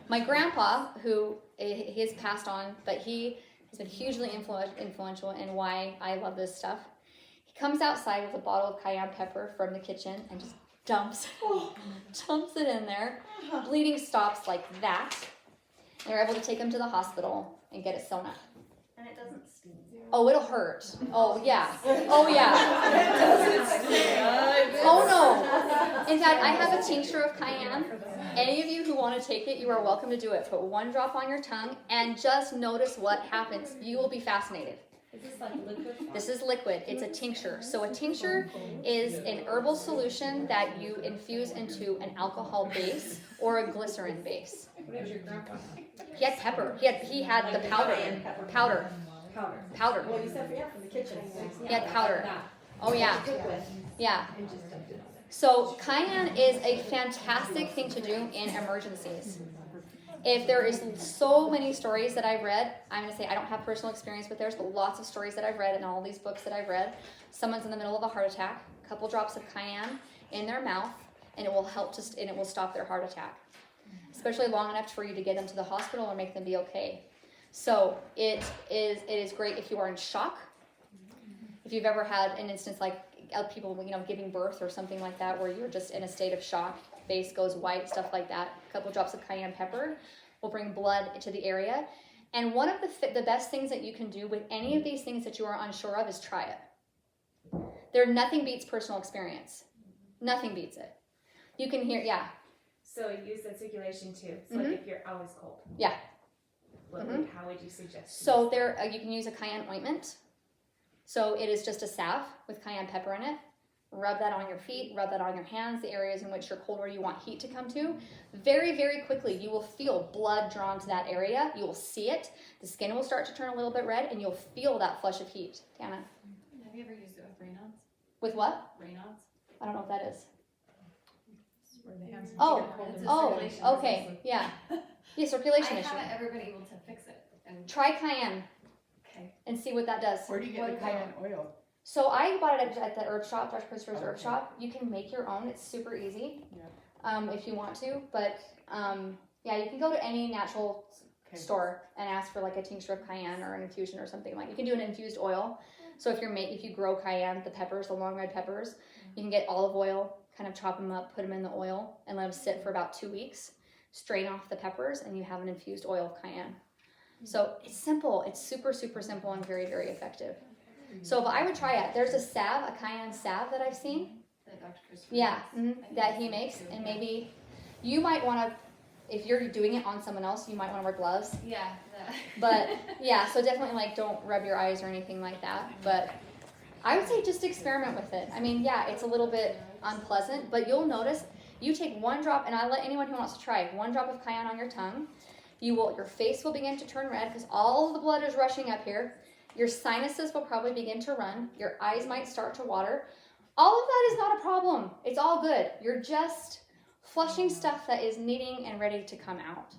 My grandpa, who he has passed on, but he has been hugely influential in why I love this stuff. He comes outside with a bottle of cayenne pepper from the kitchen and just dumps it in there. Bleeding stops like that. And they're able to take him to the hospital and get it sewn up. And it doesn't sting. Oh, it'll hurt. Oh, yeah. Oh, yeah. Oh, no. In fact, I have a tincture of cayenne. Any of you who want to take it, you are welcome to do it. Put 1 drop on your tongue and just notice what happens. You will be fascinated. Is this like liquid? This is liquid. It's a tincture. So a tincture is an herbal solution that you infuse into an alcohol base or a glycerin base. What did your grandpa have? He had pepper. He had the powder. Powder. Well, you said, yeah, from the kitchen. He had powder. Oh, yeah. Cook with. Yeah. So cayenne is a fantastic thing to do in emergencies. If there is so many stories that I've read, I'm going to say I don't have personal experience with theirs, but lots of stories that I've read in all these books that I've read. Someone's in the middle of a heart attack, a couple drops of cayenne in their mouth, and it will help and it will stop their heart attack, especially long enough for you to get them to the hospital or make them be okay. So it is great if you are in shock. If you've ever had an instance like people, giving birth or something like that, where you're just in a state of shock, face goes white, stuff like that, a couple drops of cayenne pepper will bring blood into the area. And one of the best things that you can do with any of these things that you are unsure of is try it. Nothing beats personal experience. Nothing beats it. You can hear, yeah. So use the circulation too. So like if you're always cold. Yeah. How would you suggest? So you can use a cayenne ointment. So it is just a salve with cayenne pepper in it. Rub that on your feet, rub that on your hands, the areas in which you're cold where you want heat to come to. Very, very quickly, you will feel blood drawn to that area. You will see it. The skin will start to turn a little bit red, and you'll feel that flush of heat. Tana? Have you ever used it with Raynaud's? With what? Raynaud's? I don't know what that is. Where the hands and Oh, feet are cold. It's a Oh, circulation okay, disease. yeah. Yeah, I circulation issue. haven't ever been able to fix it. And Try cayenne okay. and see what that does. Where do you get the cayenne oil? So I bought it at the herb shop, Dr. Christopher's herb shop. You can make your own. It's super easy if you want to. But yeah, you can go to any natural store and ask for like a tincture of cayenne or an infusion or something like. You can do an infused oil. So if you grow cayenne, the peppers, the long red peppers, you can get olive oil, kind of chop them up, put them in the oil, and let them sit for about 2 weeks. Strain off the peppers, and you have an infused oil of cayenne. So it's simple. It's super, super simple and very, very effective. So if I would try it, there's a cayenne salve that I've seen. That Dr. Christopher That he makes, and maybe you might want to, if you're doing it on someone else, you might want to wear gloves. Yeah. But yeah, so definitely don't rub your eyes or anything like that. But I would say just experiment with it. I mean, yeah, it's a little bit unpleasant, but you'll notice you take 1 drop, and I let anyone who wants to try 1 drop of cayenne on your tongue. Your face will begin to turn red because all of the blood is rushing up here. Your sinuses will probably begin to run. Your eyes might start to water. All of that is not a problem. It's all good. You're just flushing stuff that is needing and ready to come out.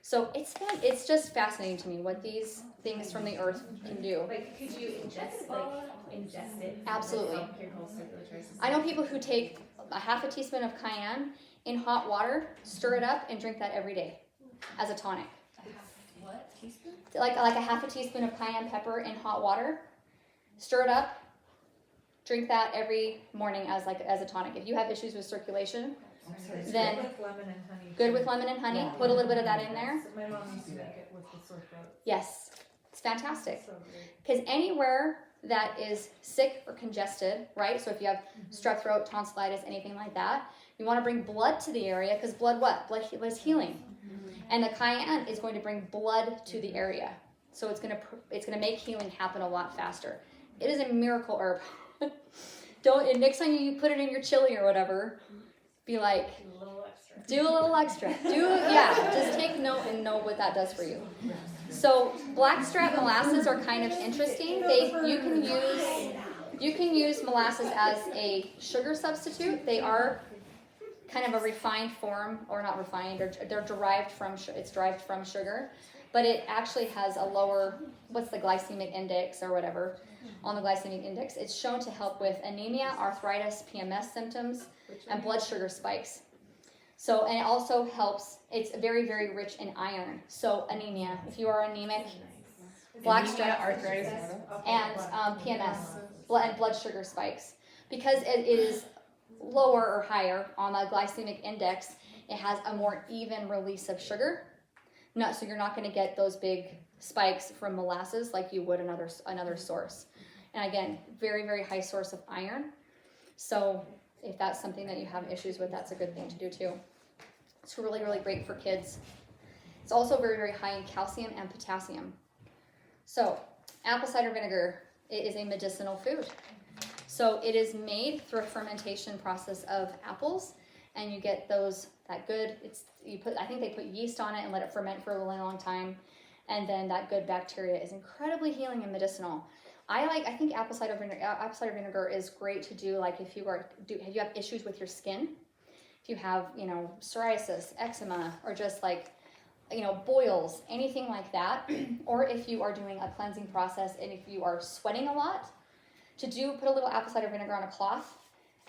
So it's just fascinating to me what these things from the earth can do. Like, could you ingest it? Absolutely. Help your whole circulatory system? I know people who take a half a teaspoon of cayenne in hot water, stir it up, and drink that every day as a tonic. What? Teaspoon? Like a half a teaspoon of cayenne pepper in hot water, stir it up, drink that every morning as a tonic. If you have issues with circulation, then With lemon and honey. good with lemon and honey. Put a little bit of that in there. My mom used to make it with the sore throat. Yes, it's fantastic. So great. Because anywhere that is sick or congested, right? So if you have strep throat, tonsillitis, anything like that, you want to bring blood to the area because blood is healing. And the cayenne is going to bring blood to the area. So it's going to make healing happen a lot faster. It is a miracle herb. Next time you put it in your chili or whatever, be like, do a little extra. Just take note and know what that does for you. So blackstrap molasses are kind of interesting. You can use molasses as a sugar substitute. They are kind of a refined form, or not refined, or they're derived from sugar, but it actually has a lower, what's the glycemic index or whatever on the glycemic index. It's shown to help with anemia, arthritis, PMS symptoms, and blood sugar spikes. So, and it also helps, it's very, very rich in iron. So anemia, if you are anemic, blackstrap, Arthritis. and PMS, and blood sugar spikes. Because it is lower or higher on the glycemic index, it has a more even release of sugar. So you're not going to get those big spikes from molasses like you would another source. And again, very, very high source of iron. So if that's something that you have issues with, that's a good thing to do too. It's really, really great for kids. It's also very, very high in calcium and potassium. So apple cider vinegar, it is a medicinal food. So it is made through a fermentation process of apples, and you get that good. I think they put yeast on it and let it ferment for a really long time, and then that good bacteria is incredibly healing and medicinal. I think apple cider vinegar is great to do like if you have issues with your skin, if you have psoriasis, eczema, or just boils, anything like that, or if you are doing a cleansing process and if you are sweating a lot, put a little apple cider vinegar on a cloth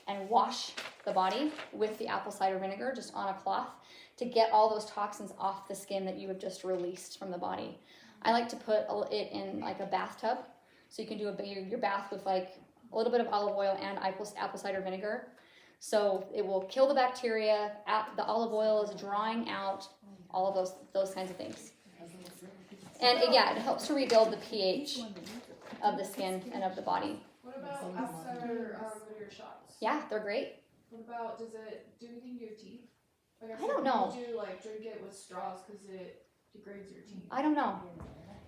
and wash the body with the apple cider vinegar just on a cloth to get all those toxins off the skin that you have just released from the body. I like to put it in like a bathtub. So you can do your bath with like a little bit of olive oil and apple cider vinegar. So it will kill the bacteria. The olive oil is drawing out all of those kinds of things. And it helps to rebuild the pH of the skin and of the body. What about apple cider vinegar shots? Yeah, they're great. What about, does it do anything to your teeth? Like I don't know. Do you like drink it with straws because it degrades your teeth? I don't know.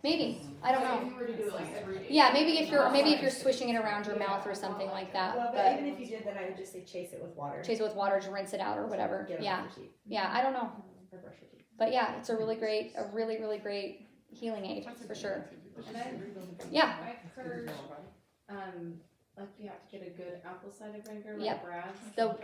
Maybe. I don't Like, know. if you were to do it like every day. Yeah, maybe if you're swishing it around your mouth or something like that. Well, but But even if you did, then I would just say chase it with water. chase it with water to rinse it out or whatever. Get it Yeah. off your teeth. Yeah, I don't know. Or brush your teeth. But yeah, it's a really great healing aid for sure. And I, Yeah. I've heard, like you have to get a good apple cider vinegar, like Yep. Bragg's.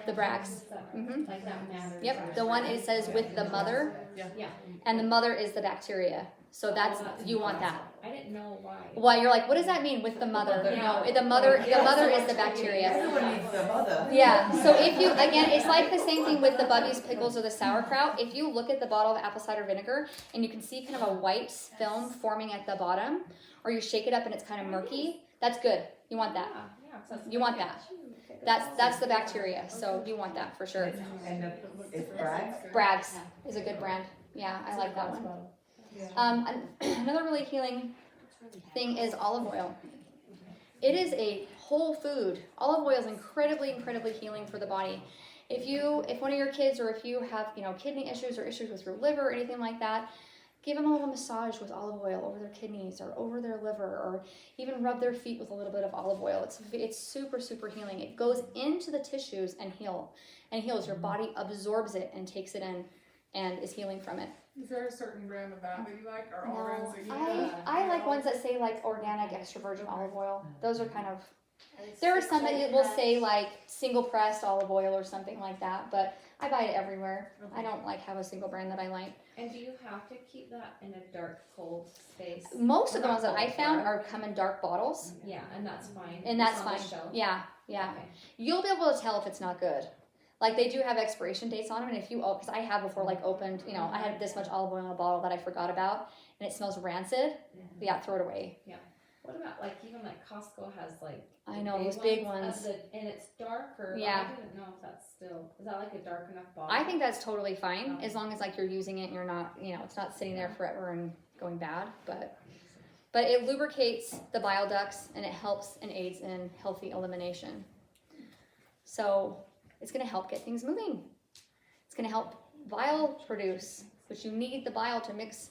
The Bragg's. Is that right? Mhm. Like that matters. Yep. The one it says with the mother, Yeah. and the mother is the bacteria. So that's you want that. I didn't know why. Why you're like, what does that mean with the mother? No, the mother is the bacteria. Everyone needs the mother. Yeah. So if you again, it's like the same thing with the Bubby's pickles or the sauerkraut. If you look at the bottle of apple cider vinegar and you can see kind of a white film forming at the bottom, or you shake it up and it's kind of murky, that's good. You want that. You want that. That's the bacteria. So you want that for sure. And it's Bragg's. Bragg's is a good brand. Yeah, I like that one. Another really healing thing is olive oil. It is a whole food. Olive oil is incredibly healing for the body. If one of your kids, or if you have kidney issues or issues with your liver or anything like that, give them a little massage with olive oil over their kidneys or over their liver, or even rub their feet with a little bit of olive oil. It's super healing. It goes into the tissues and heals. Your body absorbs it and takes it in and is healing from it. Is there a certain brand of that you like, or all No, brands that you like? I like ones that say like organic extra virgin olive oil. Those are kind of, there are some that will say like single pressed olive oil or something like that, but I buy it everywhere. I don't have a single brand that I like. And do you have to keep that in a dark, cold space? Most of the ones that I found come in dark bottles, Yeah, and that's fine. and that's It's on the fine. shelf. Yeah. Okay. You'll be able to tell if it's not good. Like they do have expiration dates on them, and if you, because I have before opened, I had this much olive oil in a bottle that I forgot about, and it smells rancid. Yeah, throw it away. What about even Costco has I know those big ones. And it's darker. Yeah. I didn't know if that's still, is that like a dark enough bottle? I think that's totally fine as long as you're using it and you're not, it's not sitting there forever and going bad. But it lubricates the bile ducts and it helps and aids in healthy elimination. So it's going to help get things moving. It's going to help bile produce, which you need the bile to mix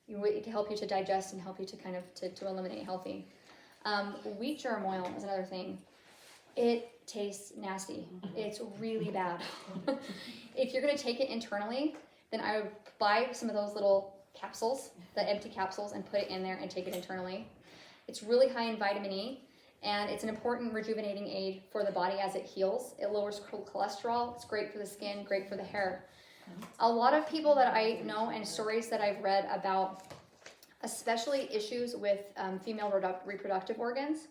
to help you to digest and help you to kind of to eliminate healthy. Wheat germ oil is another thing. It tastes nasty. It's really bad. If you're going to take it internally, then I would buy some of those little capsules, the empty capsules, and put it in there and take it internally. It's really high in vitamin E, and it's an important rejuvenating aid for the body as it heals. It lowers cholesterol. It's great for the skin, great for the hair. A lot of people that I know and stories that I've read about, especially issues with female reproductive organs.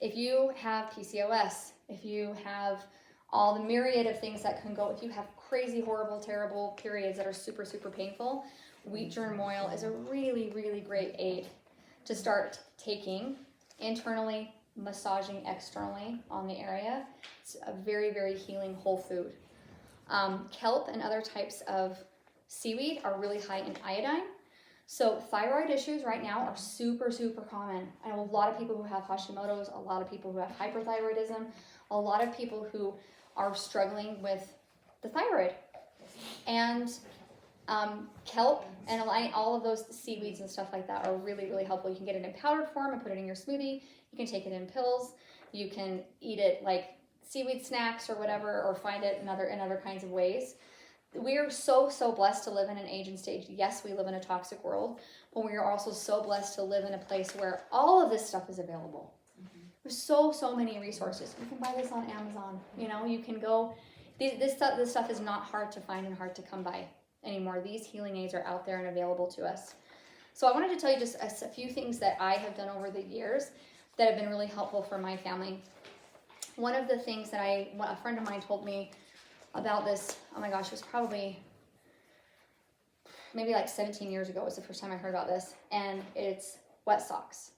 If you have PCOS, if you have all the myriad of things that can go, if you have crazy, horrible, terrible periods that are super painful, wheat germ oil is a really great aid to start taking internally, massaging externally on the area. It's a very healing whole food. Kelp and other types of seaweed are really high in iodine. So thyroid issues right now are super common. I know a lot of people who have Hashimoto's, a lot of people who have hyperthyroidism, a lot of people who are struggling with the thyroid. And kelp and all of those seaweeds and stuff like that are really helpful. You can get it in powdered form and put it in your smoothie. You can take it in pills. You can eat it like seaweed snacks or whatever, or find it in other kinds of ways. We are so blessed to live in an age and stage. Yes, we live in a toxic world, but we are also so blessed to live in a place where all of this stuff is available. There's so many resources. You can buy this on Amazon. You can go. This stuff is not hard to find and hard to come by anymore. These healing aids are out there and available to us. So I wanted to tell you just a few things that I have done over the years that have been really helpful for my family. one of the things that a friend of mine told me about this, oh my gosh, it was probably maybe like 17 years ago was the first time I heard about this, and it's wet socks.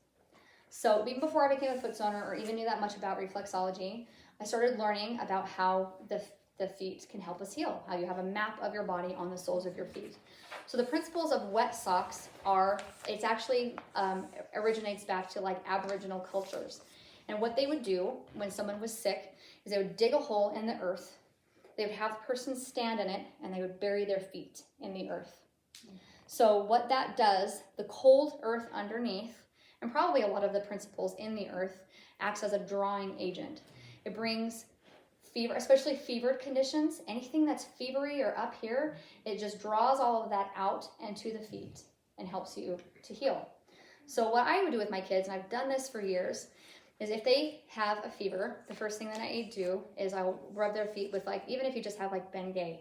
So even before I became a foot zoner or even knew that much about reflexology, I started learning about how the feet can help us heal, how you have a map of your body on the soles of your feet. So the principles of wet socks are, it's actually originates back to like Aboriginal cultures. And what they would do when someone was sick is they would dig a hole in the earth, they would have the person stand in it, and they would bury their feet in the earth. So what that does, the cold earth underneath, and probably a lot of the principles in the earth, acts as a drawing agent. It brings fever, especially fevered conditions, anything that's fevery or up here, it just draws all of that out and to the feet and helps you to heal. So what I would do with my kids, and I've done this for years, is if they have a fever, the first thing that I do is I will rub their feet with, like, even if you just have like Bengay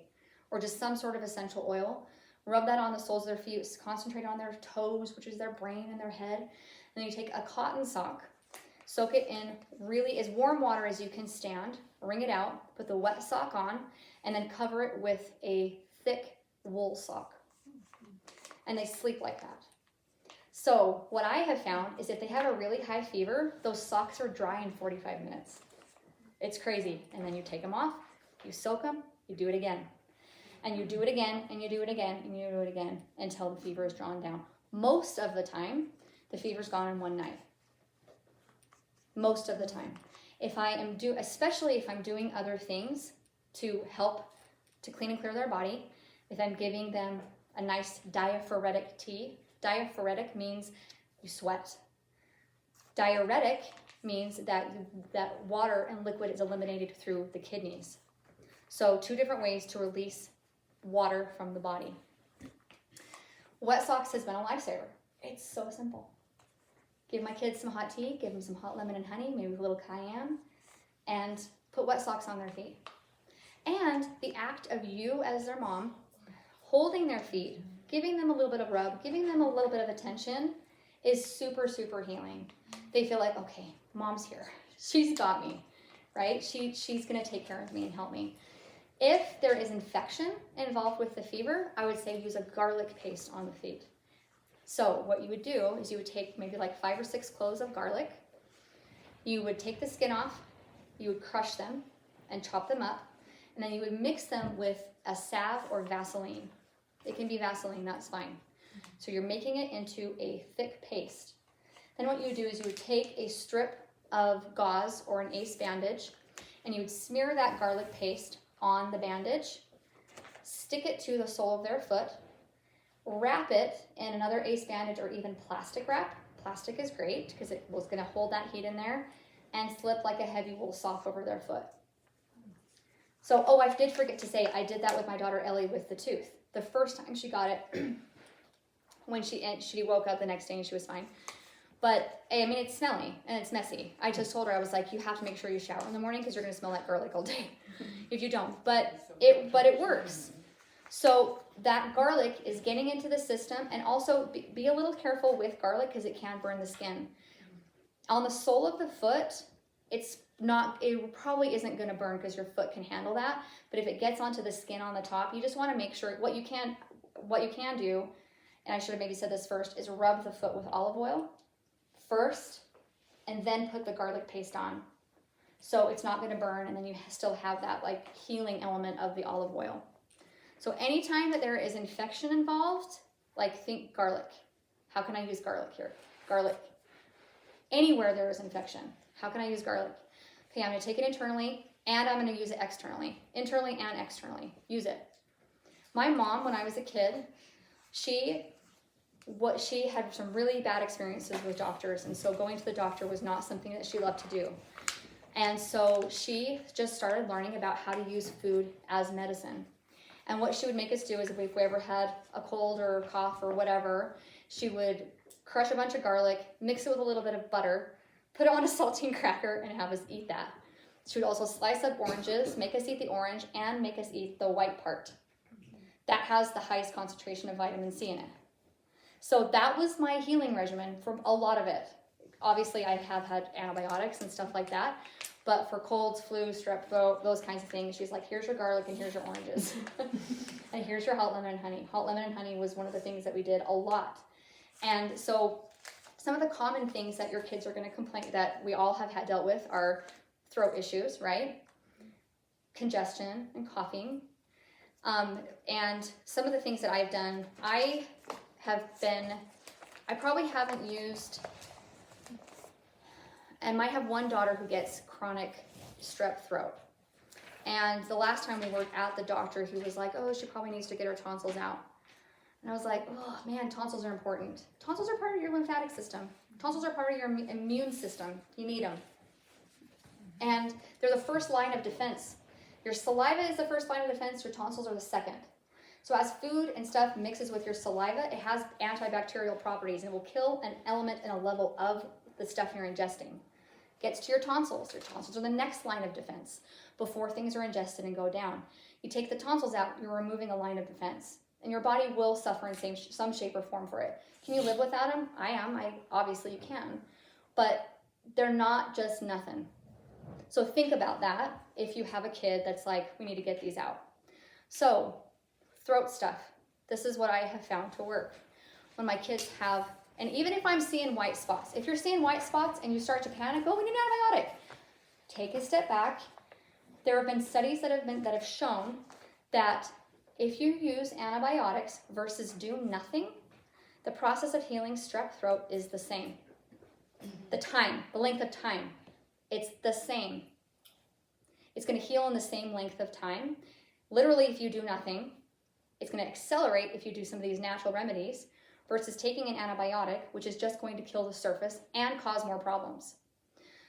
or just some sort of essential oil, rub that on the soles of their feet, concentrate on their toes, which is their brain and their head. And then you take a cotton sock, soak it in really as warm water as you can stand, wring it out, put the wet sock on, and then cover it with a thick wool sock. And they sleep like that. So what I have found is if they have a really high fever, those socks are dry in 45 minutes. It's crazy. And then you take them off, you soak them, you do it again. And you do it again, and you do it again, and you do it again until the fever is drawn down. Most of the time, the fever's gone in one night. Most of the time. Especially if I'm doing other things to help to clean and clear their body, if I'm giving them a nice diaphoretic tea. Diaphoretic means you sweat. Diuretic means that water and liquid is eliminated through the kidneys. So 2 different ways to release water from the body. Wet socks has been a lifesaver. It's so simple. Give my kids some hot tea, give them some hot lemon and honey, maybe a little cayenne, and put wet socks on their feet. And the act of you as their mom, holding their feet, giving them a little bit of rub, giving them a little bit of attention is super, super healing. They feel like, okay, mom's here. She's got me, right? She's gonna take care of me and help me. If there is infection involved with the fever, I would say use a garlic paste on the feet. So what you would do is you would take maybe like 5 or 6 cloves of garlic. You would take the skin off, you would crush them and chop them up, and then you would mix them with a salve or Vaseline. It can be Vaseline, that's fine. So you're making it into a thick paste. Then what you would do is you would take a strip of gauze or an ace bandage, and you would smear that garlic paste on the bandage, stick it to the sole of their foot, wrap it in another ace bandage or even plastic wrap. Plastic is great because it was going to hold that heat in there, and slip like a heavy wool sock over their foot. So, I did forget to say, I did that with my daughter Ellie with the tooth. The first time she got it, when she woke up the next day and she was fine. But, I mean, it's smelly and it's messy. I just told her, I was like, you have to make sure you shower in the morning because you're going to smell like garlic all day if you don't. But it works. So that garlic is getting into the system, and also be a little careful with garlic because it can burn the skin. On the sole of the foot, it probably isn't going to burn because your foot can handle that. But if it gets onto the skin on the top, you just want to make sure what you can do, and I should have maybe said this first, is rub the foot with olive oil first, and then put the garlic paste on. So it's not going to burn, and then you still have that like healing element of the olive oil. So anytime that there is infection involved, like think garlic. How can I use garlic here? Garlic. Anywhere there is infection, how can I use garlic? Okay, I'm going to take it internally, and I'm going to use it externally. Internally and externally. Use it. My mom, when I was a kid, she had some really bad experiences with doctors, and so going to the doctor was not something that she loved to do. And so she just started learning about how to use food as medicine. And what she would make us do is if we ever had a cold or a cough or whatever, she would crush a bunch of garlic, mix it with a little bit of butter, put it on a saltine cracker, and have us eat that. She would also slice up oranges, make us eat the orange, and make us eat the white part. That has the highest concentration of vitamin C in it. So that was my healing regimen for a lot of it. Obviously, I have had antibiotics and stuff like that, But for colds, flu, strep throat, those kinds of things, she's like, here's your garlic and here's your oranges. And here's your hot lemon and honey. Hot lemon and honey was one of the things that we did a lot. And so some of the common things that your kids are going to complain that we all have had dealt with are throat issues, right? Congestion and coughing. And some of the things that I've done, I probably haven't used, and might have one daughter who gets chronic strep throat. And the last time we were at the doctor, he was like, oh, she probably needs to get her tonsils out. And I was like, oh man, tonsils are important. Tonsils are part of your lymphatic system. Tonsils are part of your immune system. You need them. And they're the first line of defense. Your saliva is the first line of defense, your tonsils are the second. So as food and stuff mixes with your saliva, it has antibacterial properties and it will kill an element and a level of the stuff you're ingesting. Gets to your tonsils. Your tonsils are the next line of defense before things are ingested and go down. You take the tonsils out, you're removing a line of defense. And your body will suffer in some shape or form for it. Can you live without them? Obviously you can. But they're not just nothing. So think about that if you have a kid that's like, we need to get these out. So, throat stuff. This is what I have found to work. When my kids have, and even if I'm seeing white spots, if you're seeing white spots and you start to panic, oh, we need an antibiotic. Take a step back. There have been studies that have shown that if you use antibiotics versus do nothing, the process of healing strep throat is the same. The length of time, it's the same. It's going to heal in the same length of time. Literally, if you do nothing, it's going to accelerate if you do some of these natural remedies versus taking an antibiotic, which is just going to kill the surface and cause more problems.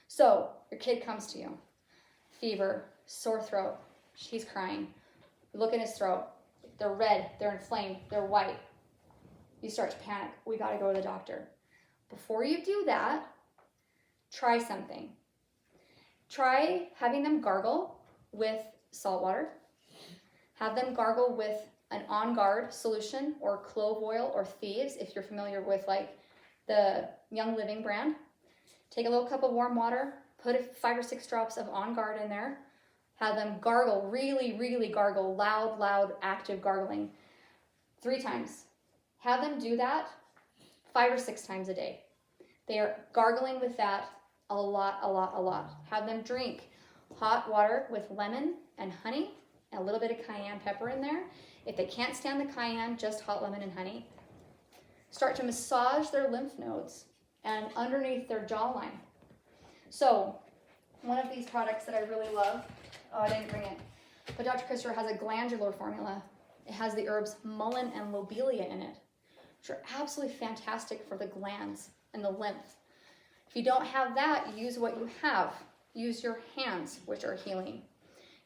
So, your kid comes to you, fever, sore throat, he's crying. Look at his throat. They're red, they're inflamed, they're white. You start to panic. We got to go to the doctor. Before you do that, try something. Try having them gargle with salt water. Have them gargle with an On Guard solution or clove oil or Thieves if you're familiar with like the Young Living brand. Take a little cup of warm water, put 5 or 6 drops of On Guard in there. Have them gargle, really, really gargle, loud, active gargling 3 times. Have them do that 5 or 6 times a day. They are gargling with that a lot. Have them drink hot water with lemon and honey and a little bit of cayenne pepper in there. If they can't stand the cayenne, just hot lemon and honey. Start to massage their lymph nodes and underneath their jawline. So, one of these products that I really love, oh, I didn't bring it, but Dr. Christopher has a glandular formula. It has the herbs mullein and lobelia in it, which are absolutely fantastic for the glands and the lymph. If you don't have that, use what you have. Use your hands, which are healing.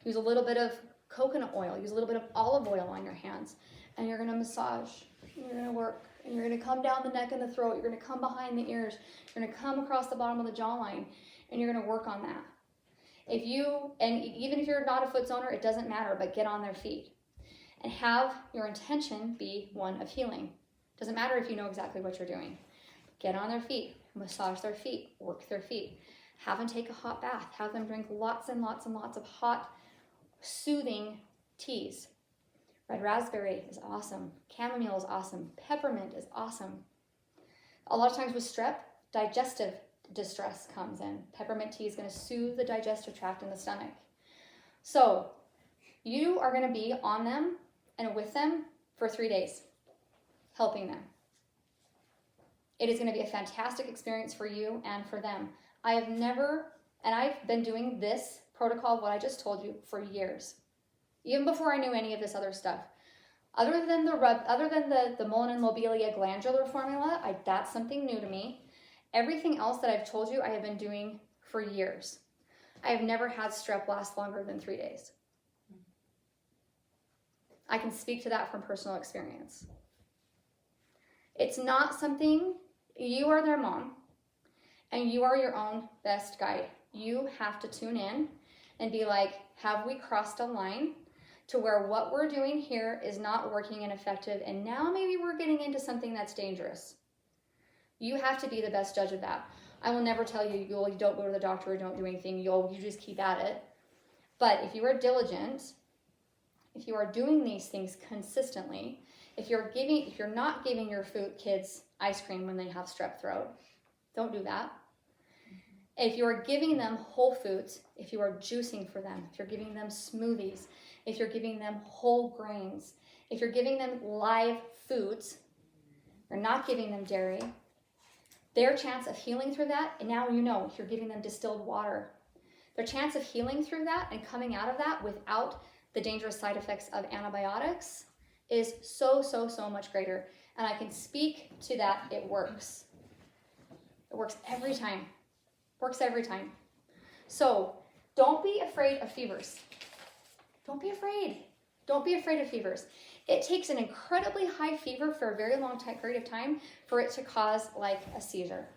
Use a little bit of coconut oil. Use a little bit of olive oil on your hands. And you're going to massage. And you're going to work. And you're going to come down the neck and the throat. You're going to come behind the ears. You're going to come across the bottom of the jawline. And you're going to work on that. Even if you're not a foot zoner, it doesn't matter, but get on their feet. And have your intention be one of healing. Doesn't matter if you know exactly what you're doing. Get on their feet. Massage their feet. Work their feet. Have them take a hot bath. Have them drink lots and lots and lots of hot, soothing teas. Red raspberry is awesome. Chamomile is awesome. Peppermint is awesome. A lot of times with strep, digestive distress comes in. Peppermint tea is going to soothe the digestive tract in the stomach. So you are going to be on them and with them for 3 days, helping them. It is going to be a fantastic experience for you and for them. I've been doing this protocol, what I just told you, for years. Even before I knew any of this other stuff. Other than the mullein and lobelia glandular formula, that's something new to me. Everything else that I've told you, I have been doing for years. I have never had strep last longer than 3 days. I can speak to that from personal experience. It's not something, you are their mom, and you are your own best guide. You have to tune in and be like, have we crossed a line to where what we're doing here is not working and effective, and now maybe we're getting into something that's dangerous? You have to be the best judge of that. I will never tell you, you don't go to the doctor or don't do anything. You just keep at it. But if you are diligent, if you are doing these things consistently, if you're not giving your kids ice cream when they have strep throat, don't do that. If you are giving them whole foods, if you are juicing for them, if you're giving them smoothies, if you're giving them whole grains, if you're giving them live foods, you're not giving them dairy, their chance of healing through that, and now you know if you're giving them distilled water, their chance of healing through that and coming out of that without the dangerous side effects of antibiotics is so much greater. And I can speak to that. It works. It works every time. Works every time. So don't be afraid of fevers. Don't be afraid. Don't be afraid of fevers. It takes an incredibly high fever for a very long period of time for it to cause like a seizure.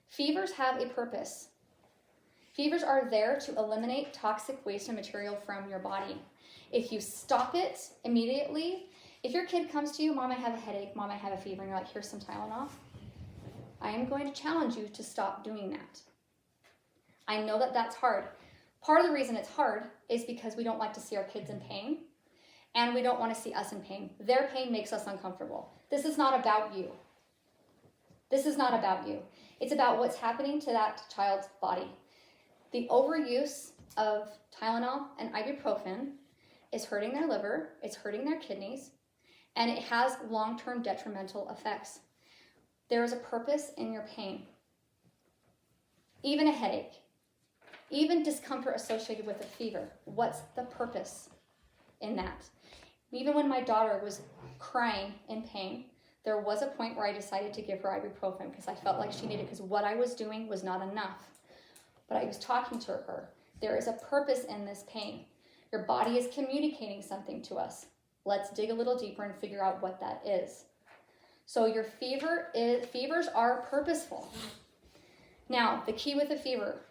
Fevers have a purpose. Fevers are there to eliminate toxic waste and material from your body. If you stop it immediately, if your kid comes to you, Mom, I have a headache, Mom, I have a fever, and you're like, here's some Tylenol, I am going to challenge you to stop doing that. I know that that's hard. Part of the reason it's hard is because we don't like to see our kids in pain, and we don't want to see us in pain. Their pain makes us uncomfortable. This is not about you. This is not about you. It's about what's happening to that child's body. The overuse of Tylenol and ibuprofen is hurting their liver, it's hurting their kidneys, and it has long-term detrimental effects. There is a purpose in your pain. Even a headache, even discomfort associated with a fever. What's the purpose in that? Even when my daughter was crying in pain, there was a point where I decided to give her ibuprofen because I felt like she needed it because what I was doing was not enough. But I was talking to her. There is a purpose in this pain. Your body is communicating something to us. Let's dig a little deeper and figure out what that is. So your fevers are purposeful. Now, the key with a fever,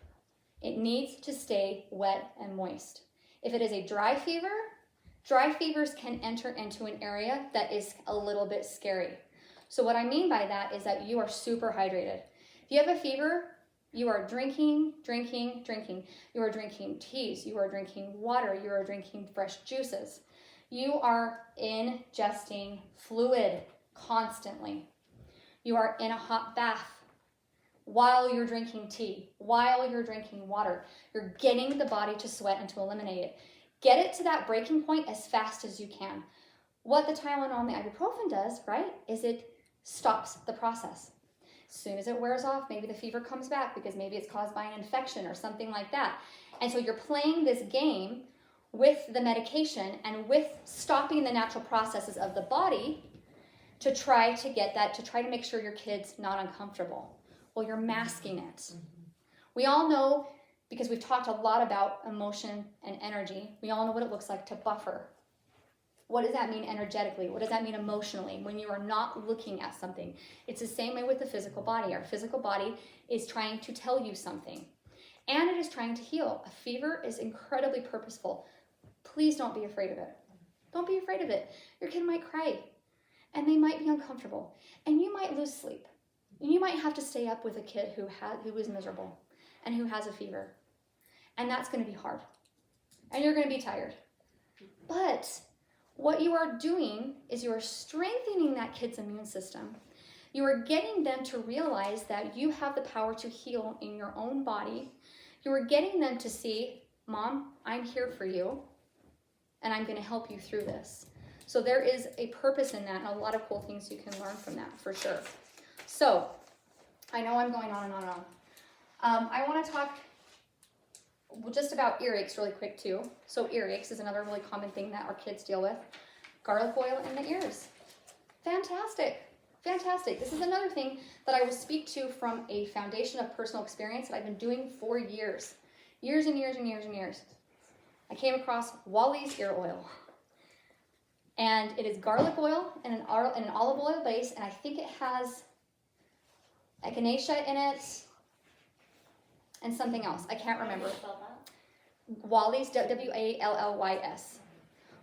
it needs to stay wet and moist. If it is a dry fevers can enter into an area that is a little bit scary. So what I mean by that is that you are super hydrated. If you have a fever, you are drinking. You are drinking teas. You are drinking water. You are drinking fresh juices. You are ingesting fluid constantly. You are in a hot bath while you're drinking tea, while you're drinking water. You're getting the body to sweat and to eliminate it. Get it to that breaking point as fast as you can. What the Tylenol and the ibuprofen does, right, is it stops the process. As soon as it wears off, maybe the fever comes back because maybe it's caused by an infection or something like that. And so you're playing this game with the medication and with stopping the natural processes of the body to try to get that, to try to make sure your kid's not uncomfortable. Well, you're masking it. We all know, because we've talked a lot about emotion and energy, we all know what it looks like to buffer. What does that mean energetically? What does that mean emotionally when you are not looking at something? It's the same way with the physical body. Our physical body is trying to tell you something, and it is trying to heal. A fever is incredibly purposeful. Please don't be afraid of it. Don't be afraid of it. Your kid might cry, and they might be uncomfortable, and you might lose sleep. And you might have to stay up with a kid who is miserable and who has a fever, and that's going to be hard, and you're going to be tired. But what you are doing is you are strengthening that kid's immune system. You are getting them to realize that you have the power to heal in your own body. You are getting them to see, Mom, I'm here for you, and I'm going to help you through this. So there is a purpose in that, and a lot of cool things you can learn from that, for sure. So, I know I'm going on and on and on. I want to talk just about earaches really quick too. So earaches is another really common thing that our kids deal with. Garlic oil in the ears. Fantastic. Fantastic. This is another thing that I will speak to from a foundation of personal experience that I've been doing for years. Years and years and years and years. I came across Wally's ear oil. And it is garlic oil and an olive oil base, and I think it has echinacea in it and something else. I can't remember. Wally's, W-A-L-L-Y-S.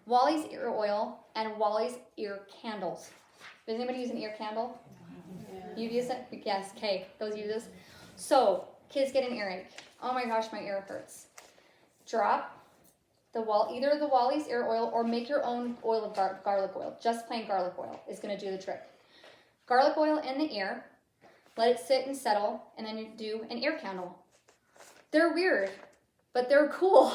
Wally's ear oil and Wally's ear candles. Does anybody use an ear candle? You've used it? Yes, okay, those use this. So, kids get an earache. Oh my gosh, my ear hurts. Drop either the Wally's ear oil or make your own oil of garlic oil. Just plain garlic oil is going to do the trick. Garlic oil in the ear, let it sit and settle, and then you do an ear candle. They're weird, but they're cool.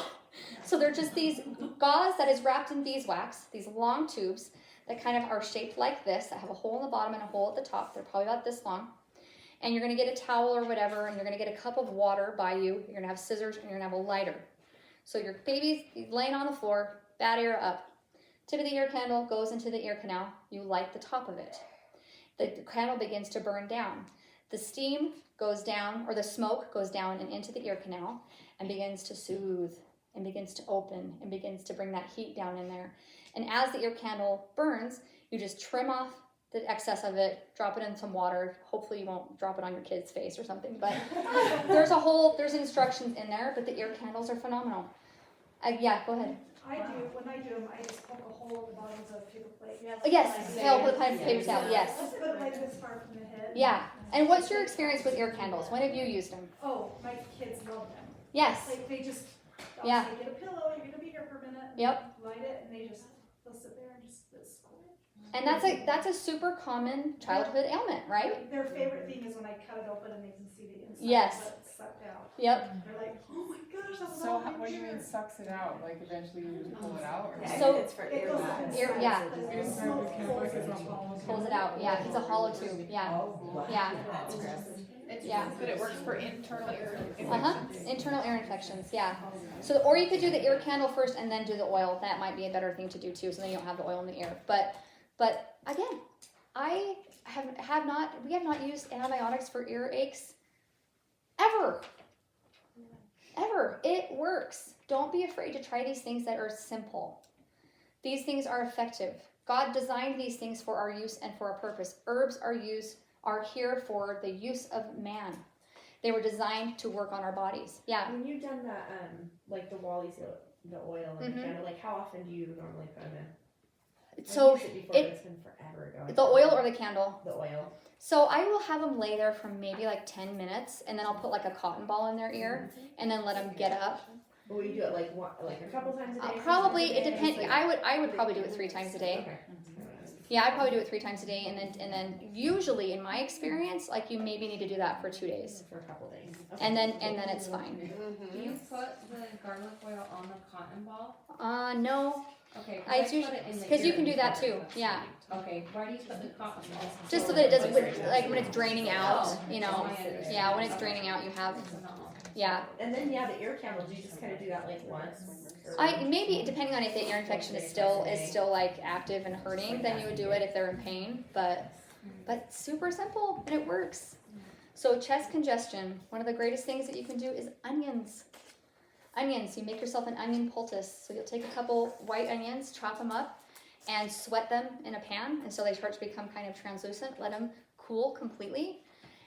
So they're just these gauze that is wrapped in beeswax, these long tubes that kind of are shaped like this, that have a hole in the bottom and a hole at the top. They're probably about this long. And you're going to get a towel or whatever, and you're going to get a cup of water by you. You're going to have scissors, and you're going to have a lighter. So your baby's laying on the floor, bad ear up. Tip of the ear candle goes into the ear canal. You light the top of it. The candle begins to burn down. The steam goes down, or the smoke goes down and into the ear canal and begins to soothe and begins to open and begins to bring that heat down in there. And as the ear candle burns, you just trim off the excess of it, drop it in some water. Hopefully you won't drop it on your kid's face or something, but there's instructions in there, but the ear candles are phenomenal. Yeah, go ahead. When I do them, I just poke a hole in the bottom of a paper plate. Yes, help with paper towel, yes. Just put it like this far from the head. Yeah, and what's your experience with ear candles? When have you used them? Oh, my kids love them. Yes. Like they just, they'll Yeah. say, get a pillow, you're gonna be here for a minute. Yep. Light it, and they'll sit there and just, it's cool. And that's a super common childhood ailment, right? Their favorite thing is when I cut it open and they can see the inside. Yes. But it's sucked out. Yep. They're like, oh my gosh, that was So all what do you mean sucks it out? Like eventually you just pull it out? Or So- it's for It ear goes bags. Ear- yeah. The smoke pulls it out. Pulls it out. Yeah, it's a hollow tube. Yeah. Yeah. Yeah. But it works for internal ear Uh-huh. infections. Internal ear infections, yeah. So, or you could do the ear candle first and then do the oil. That might be a better thing to do too, so then you don't have the oil in the ear. But again, we have not used antibiotics for earaches ever. Ever. It works. Don't be afraid to try these things that are simple. These things are effective. God designed these things for our use and for a purpose. Herbs are here for the use of man. They were designed to work on our bodies. Yeah. When you've done that, like the Wally's, the oil and the candle, like how often do you normally put them in? So I've used it before, but it's been forever ago. the oil or the candle? The oil. So I will have them lay there for maybe like 10 minutes, and then I'll put like a cotton ball in their ear, and then let them get up. But will you do it like a couple times a day? Probably, sometimes a it day? depends. Like- I would probably do it 3 times a day. Okay. Yeah, I'd probably do it 3 times a day, and then usually in my experience, like you maybe need to do that for 2 days, For a couple days. and then it's fine. Mm-hmm. Mm-hmm. Mm. Do you put the garlic oil on the cotton ball? No, Okay. I put do- it in the 'cause you ear can do that before. too, yeah. Okay, why do you put the cotton ball? Just so that it doesn't, like when it's draining out, you know. Yeah, when it's draining out, you have, yeah. And then the ear candle, do you just kind of do that like once? Or- Maybe depending on if the ear infection is still like active and hurting, then you would do it if they're in pain. But it's super simple and it works. So chest congestion, one of the greatest things that you can do is onions. Onions, you make yourself an onion poultice. So you'll take a couple white onions, chop them up, and sweat them in a pan, and so they start to become kind of translucent. Let them cool completely,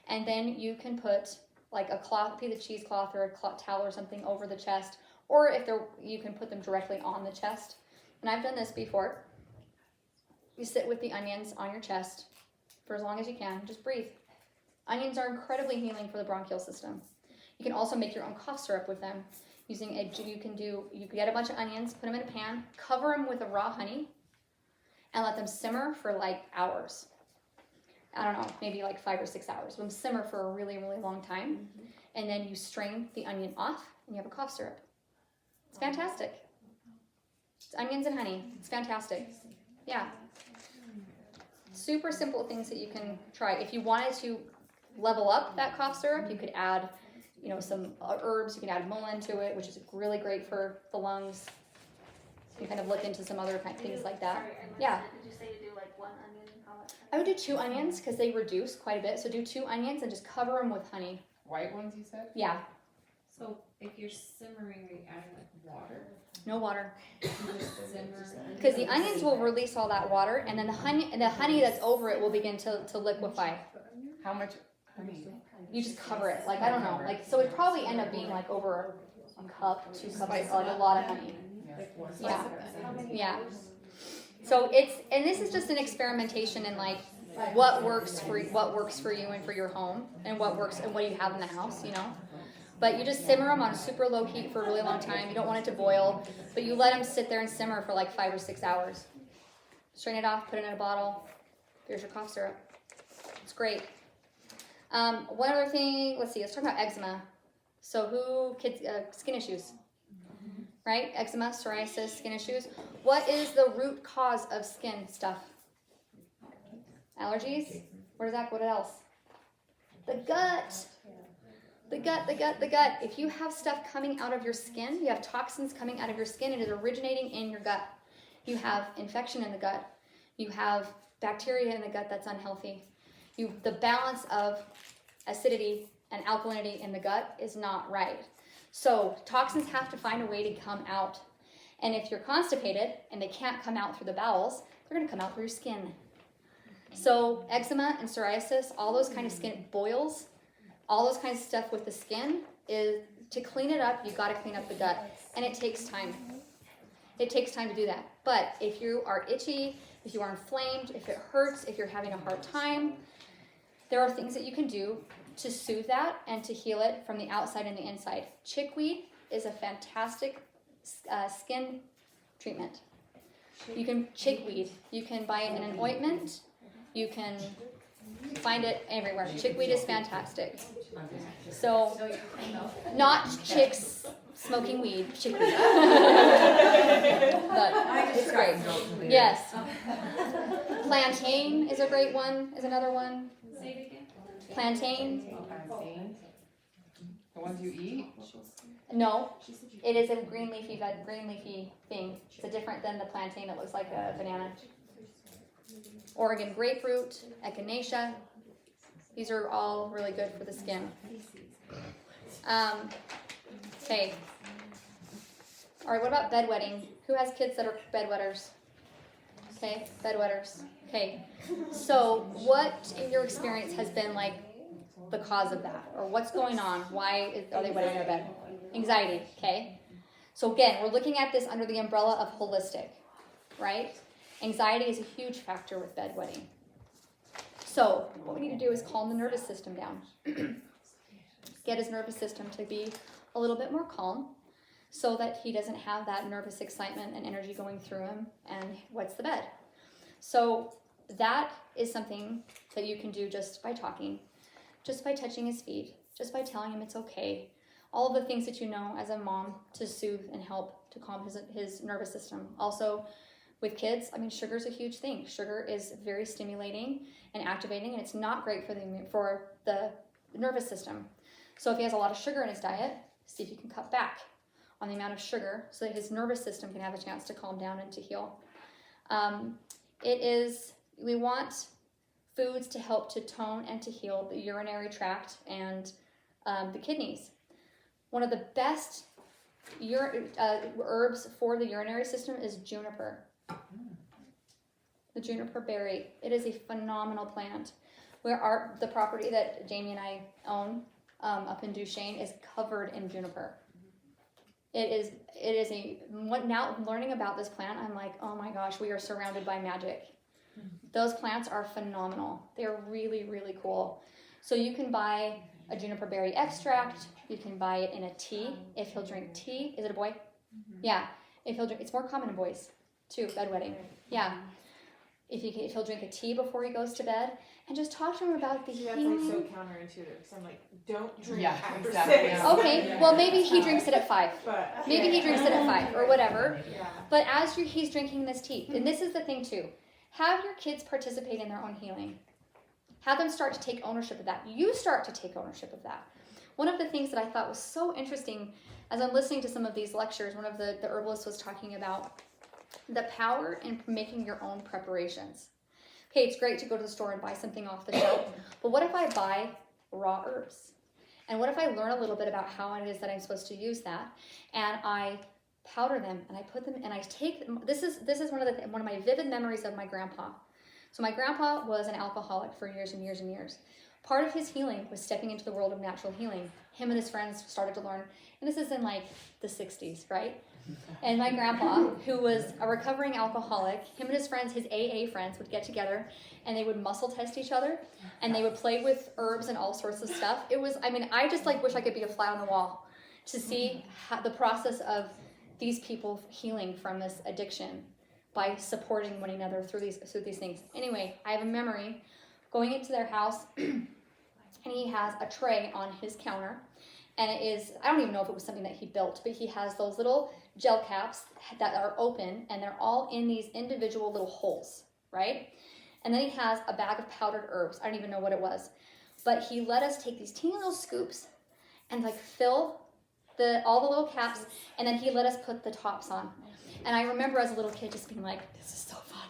and then you can put like a cloth, piece of cheesecloth or a towel or something over the chest, or if you can put them directly on the chest. And I've done this before. You sit with the onions on your chest for as long as you can. Just breathe. Onions are incredibly healing for the bronchial system. You can also make your own cough syrup with them. You get a bunch of onions, put them in a pan, cover them with a raw honey, and let them simmer for like hours. I don't know, maybe like 5 or 6 hours. Let them simmer for a really, really long time. And then you strain the onion off and you have a cough syrup. It's fantastic. It's onions and honey. It's fantastic. Yeah. Super simple things that you can try. If you wanted to level up that cough syrup, you could add, some herbs. You can add mullein to it, which is really great for the lungs. You kind of look into some other kind of things like that. Sorry, I missed Yeah. it. Did you say to do like 1 onion and how much? I would do 2 onions because they reduce quite a bit. So do 2 onions and just cover them with honey. White ones, you said? Yeah, So if you're simmering, are you adding like water? no water. You just simmer. Because the onions will release all that water, and then the honey that's over it will begin to liquefy. How much honey? You just cover it, like I don't know, like so it probably end up being like over a cup, 2 cups, like a lot of honey. Yeah, yeah. So and this is just an experimentation in like what works for you and for your home, and what works and what you have in the house, you know. But you just simmer them on super low heat for a really long time. You don't want it to boil, but you let them sit there and simmer for like 5 or 6 hours. Strain it off, put it in a bottle. Here's your cough syrup. It's great. One other thing, let's talk about eczema. So skin issues, right? Eczema, psoriasis, skin issues. What is the root cause of skin stuff? Allergies? What else? The gut. The gut. If you have stuff coming out of your skin, you have toxins coming out of your skin, it is originating in your gut. You have infection in the gut. You have bacteria in the gut that's unhealthy. The balance of acidity and alkalinity in the gut is not right. So toxins have to find a way to come out. And if you're constipated and they can't come out through the bowels, they're going to come out through your skin. So eczema and psoriasis, all those kind of skin boils, all those kinds of stuff with the skin, is to clean it up, you've got to clean up the gut. And it takes time. It takes time to do that. But if you are itchy, if you are inflamed, if it hurts, if you're having a hard time, there are things that you can do to soothe that and to heal it from the outside and the inside. Chickweed is a fantastic skin treatment. Chickweed, you can buy it in an ointment. You can find it everywhere. Chickweed is fantastic. So, not chicks smoking weed, chickweed. But it's great. Yes. Plantain is a great one, is another one. Say it again. Plantain. The ones you eat? No, it is a green leafy thing. It's different than the plantain that looks like a banana. Oregon grapefruit, echinacea. These are all really good for the skin. Okay. All right, what about bedwetting? Who has kids that are bedwetters? Okay, bedwetters. Okay. So what in your experience has been like the cause of that? Or what's going on? Why are they wetting their bed? Anxiety, okay? So again, we're looking at this under the umbrella of holistic, right? Anxiety is a huge factor with bedwetting. So what we need to do is calm the nervous system down. Get his nervous system to be a little bit more calm so that he doesn't have that nervous excitement and energy going through him and wets the bed. So that is something that you can do just by talking, just by touching his feet, just by telling him it's okay. All of the things that you know as a mom to soothe and help to calm his nervous system. Also, with kids, I mean, sugar is a huge thing. Sugar is very stimulating and activating, and it's not great for the nervous system. So if he has a lot of sugar in his diet, see if you can cut back on the amount of sugar so that his nervous system can have a chance to calm down and to heal. We want foods to help to tone and to heal the urinary tract and the kidneys. One of the best herbs for the urinary system is juniper. The juniper berry. It is a phenomenal plant. The property that Jamie and I own up in Duchesne is covered in juniper. Now learning about this plant, I'm like, oh my gosh, we are surrounded by magic. Those plants are phenomenal. They're really, really cool. So you can buy a juniper berry extract. You can buy it in a tea if he'll drink tea. Is it a boy? Mm-hmm. Yeah. If he'll drink, it's more common in boys too, bedwetting. Yeah. If he'll drink a tea before he goes to bed, and just talk to him about the healing. That's like so counterintuitive. So I'm like, don't drink after exactly. 6. Okay, well maybe he drinks it at 5. But, Maybe he drinks it at 5 or whatever. Yeah. But as he's drinking this tea, and this is the thing too, have your kids participate in their own healing. Have them start to take ownership of that. You start to take ownership of that. One of the things that I thought was so interesting as I'm listening to some of these lectures, one of the herbalists was talking about the power in making your own preparations. Okay, it's great to go to the store and buy something off the shelf, but what if I buy raw herbs? And what if I learn a little bit about how it is that I'm supposed to use that, and I powder them and I put them and I take them. This is one of my vivid memories of my grandpa. So my grandpa was an alcoholic for years and years and years. Part of his healing was stepping into the world of natural healing. Him and his friends started to learn, and this is in like the 60s, right? And my grandpa, who was a recovering alcoholic, him and his friends, his AA friends, would get together and they would muscle test each other and they would play with herbs and all sorts of stuff. It was, I mean, I just like wish I could be a fly on the wall to see how, the process of these people healing from this addiction by supporting one another through these things. Anyway, I have a memory going into their house and he has a tray on his counter. And it is, I don't even know if it was something that he built, but he has those little gel caps that are open and they're all in these individual little holes, right? And then he has a bag of powdered herbs. I don't even know what it was. But he let us take these teeny little scoops and like fill all the little caps, and then he let us put the tops on. And I remember as a little kid just being like, this is so fun.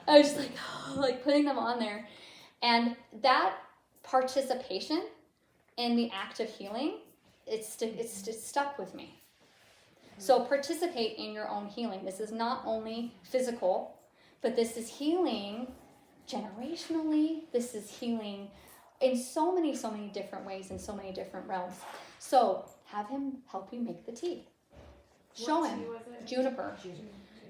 I was just like, oh, like putting them on there. And that participation in the act of healing, it's stuck with me. So participate in your own healing. This is not only physical, but this is healing generationally. This is healing in so many different ways, in so many different realms. So have him help you make the tea. Show him. Juniper.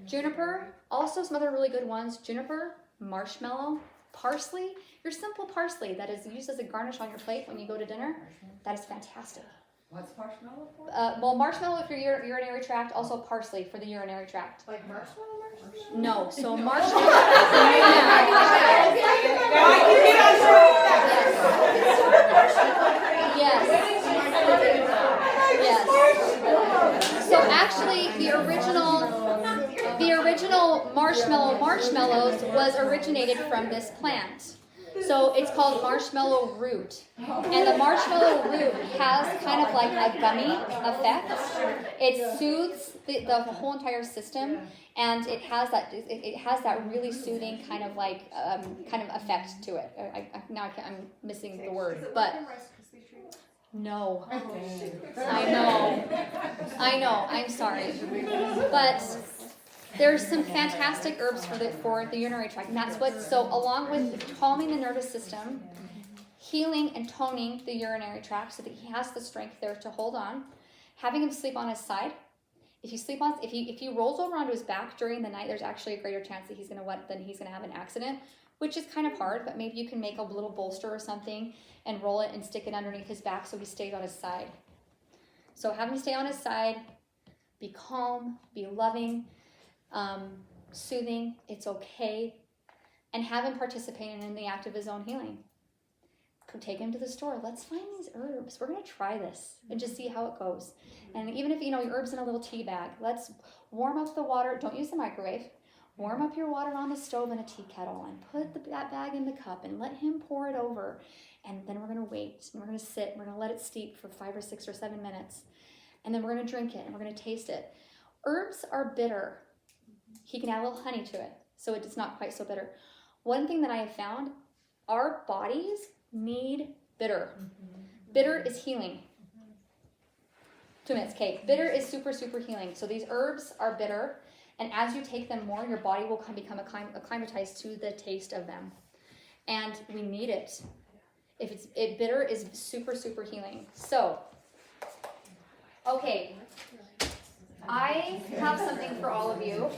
Juniper, also some other really good ones. Juniper, marshmallow, parsley. Your simple parsley that is used as a garnish on your plate when you go to dinner. That is fantastic. What's marshmallow for? Well, marshmallow for your urinary tract, also parsley for the urinary tract. Like marshmallow? No, so marshmallow. Yes. So actually, the original marshmallows was originated from this plant. So it's called marshmallow root. And the marshmallow root has kind of like a gummy effect. It soothes the whole entire system, and it has that really soothing kind of like effect to it. I'm missing the word, but no. I know. I'm sorry, but there's some fantastic herbs for the urinary tract, and that's what. So along with calming the nervous system, healing and toning the urinary tract, so that he has the strength there to hold on, having him sleep on his side. If he rolls over onto his back during the night, there's actually a greater chance that he's going to have an accident, which is kind of hard. But maybe you can make a little bolster or something and roll it and stick it underneath his back so he stays on his side. So have him stay on his side. Be calm. Be loving. Soothing, it's okay, and have him participating in the act of his own healing. Take him to the store. Let's find these herbs. We're going to try this and just see how it goes. And even if your herbs in a little tea bag, let's warm up the water. Don't use the microwave. Warm up your water on the stove in a tea kettle and put that bag in the cup and let him pour it over. And then we're going to wait and we're going to sit and we're going to let it steep for 5 or 6 or 7 minutes. And then we're going to drink it and we're going to taste it. Herbs are bitter. He can add a little honey to it, so it's not quite so bitter. One thing that I have found, our bodies need bitter. Bitter is healing. 2 minutes, okay. Bitter is super healing. So these herbs are bitter, and as you take them more, your body will become acclimatized to the taste of them. And we need it. Bitter is super healing. So, okay. I have something for all of you.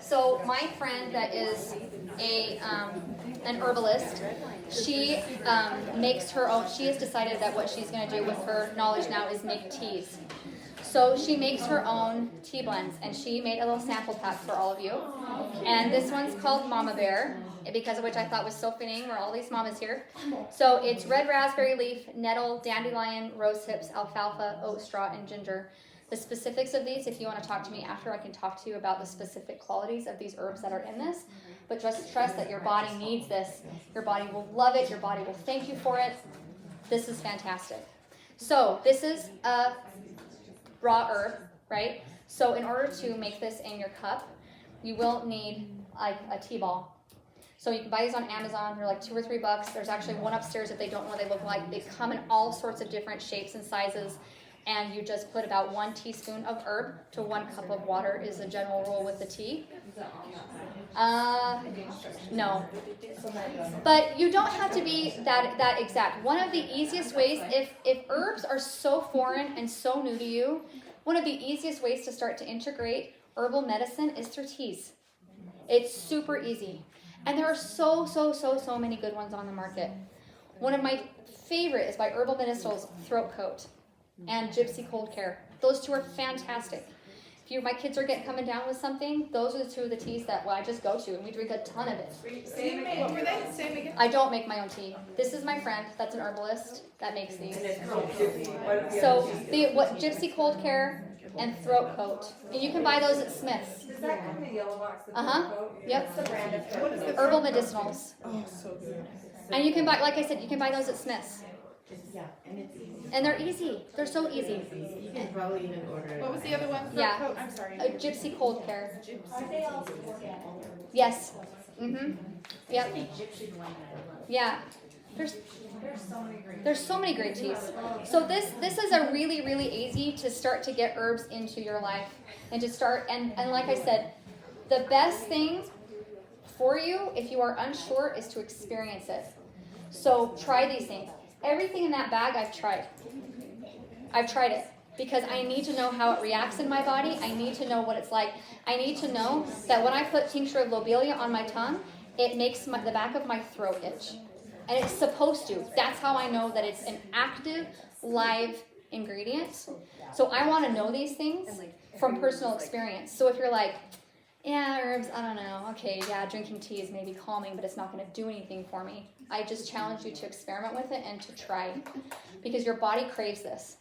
So my friend that is an herbalist, she makes her own. She has decided that what she's going to do with her knowledge now is make teas. So she makes her own tea blends, and she made a little sample pack for all of you. And this one's called Mama Bear, because of which I thought was so fitting. We're all these mamas here. So it's red raspberry leaf, nettle, dandelion, rose hips, alfalfa, oat straw, and ginger. The specifics of these, if you want to talk to me after, I can talk to you about the specific qualities of these herbs that are in this. But just trust that your body needs this. Your body will love it. Your body will thank you for it. This is fantastic. So this is a raw herb, right? So in order to make this in your cup, you will need like a tea ball. So you can buy these on Amazon. They're like $2 or $3. There's actually one upstairs if they don't know what they look like. They come in all sorts of different shapes and sizes. and you just put about 1 teaspoon of herb to 1 cup of water is the general rule with the tea. No. But you don't have to be that exact. One of the easiest ways, if herbs are so foreign and so new to you, one of the easiest ways to start to integrate herbal medicine is through teas. It's super easy. And there are so many good ones on the market. One of my favorite is by Herbal Medicinals Throat Coat and Gypsy Cold Care. Those two are fantastic. If my kids are coming down with something, those are the 2 of the teas that I just go to, and we drink a ton of it. What were they? Same again? I don't make my own tea. This is my friend that's an herbalist that makes these. And it's called Gypsy. What- So Gypsy Cold Care and Throat Coat. And you can buy those at Smith's. Does that come in a yellow box? the Uh-huh. coat? Yep. What's the brand of What is the Herbal Medicinals. Oh, so good. And you can buy, like I said, you can buy those at Smith's. Yeah, and it's easy. And they're easy. They're so easy. You can probably even order it. What was the other one? Yeah. Throat coat? I'm sorry. A Gypsy Cold Care. Are they all organic? Yes. Mm-hmm. Yep. Egyptian one that I love. Yeah. There's There's so many great teas. So this is a really easy to start to get herbs into your life and to start and like I said, the best thing for you if you are unsure is to experience it. So try these things. Everything in that bag I've tried. I've tried it because I need to know how it reacts in my body. I need to know what it's like. I need to know that when I put tincture of lobelia on my tongue, it makes the back of my throat itch. And it's supposed to. That's how I know that it's an active, live ingredient. So I want to know these things from personal experience. So if you're like, yeah, herbs, I don't know. Okay, yeah, drinking tea is maybe calming, but it's not going to do anything for me. I just challenge you to experiment with it and to try. Because your body craves this.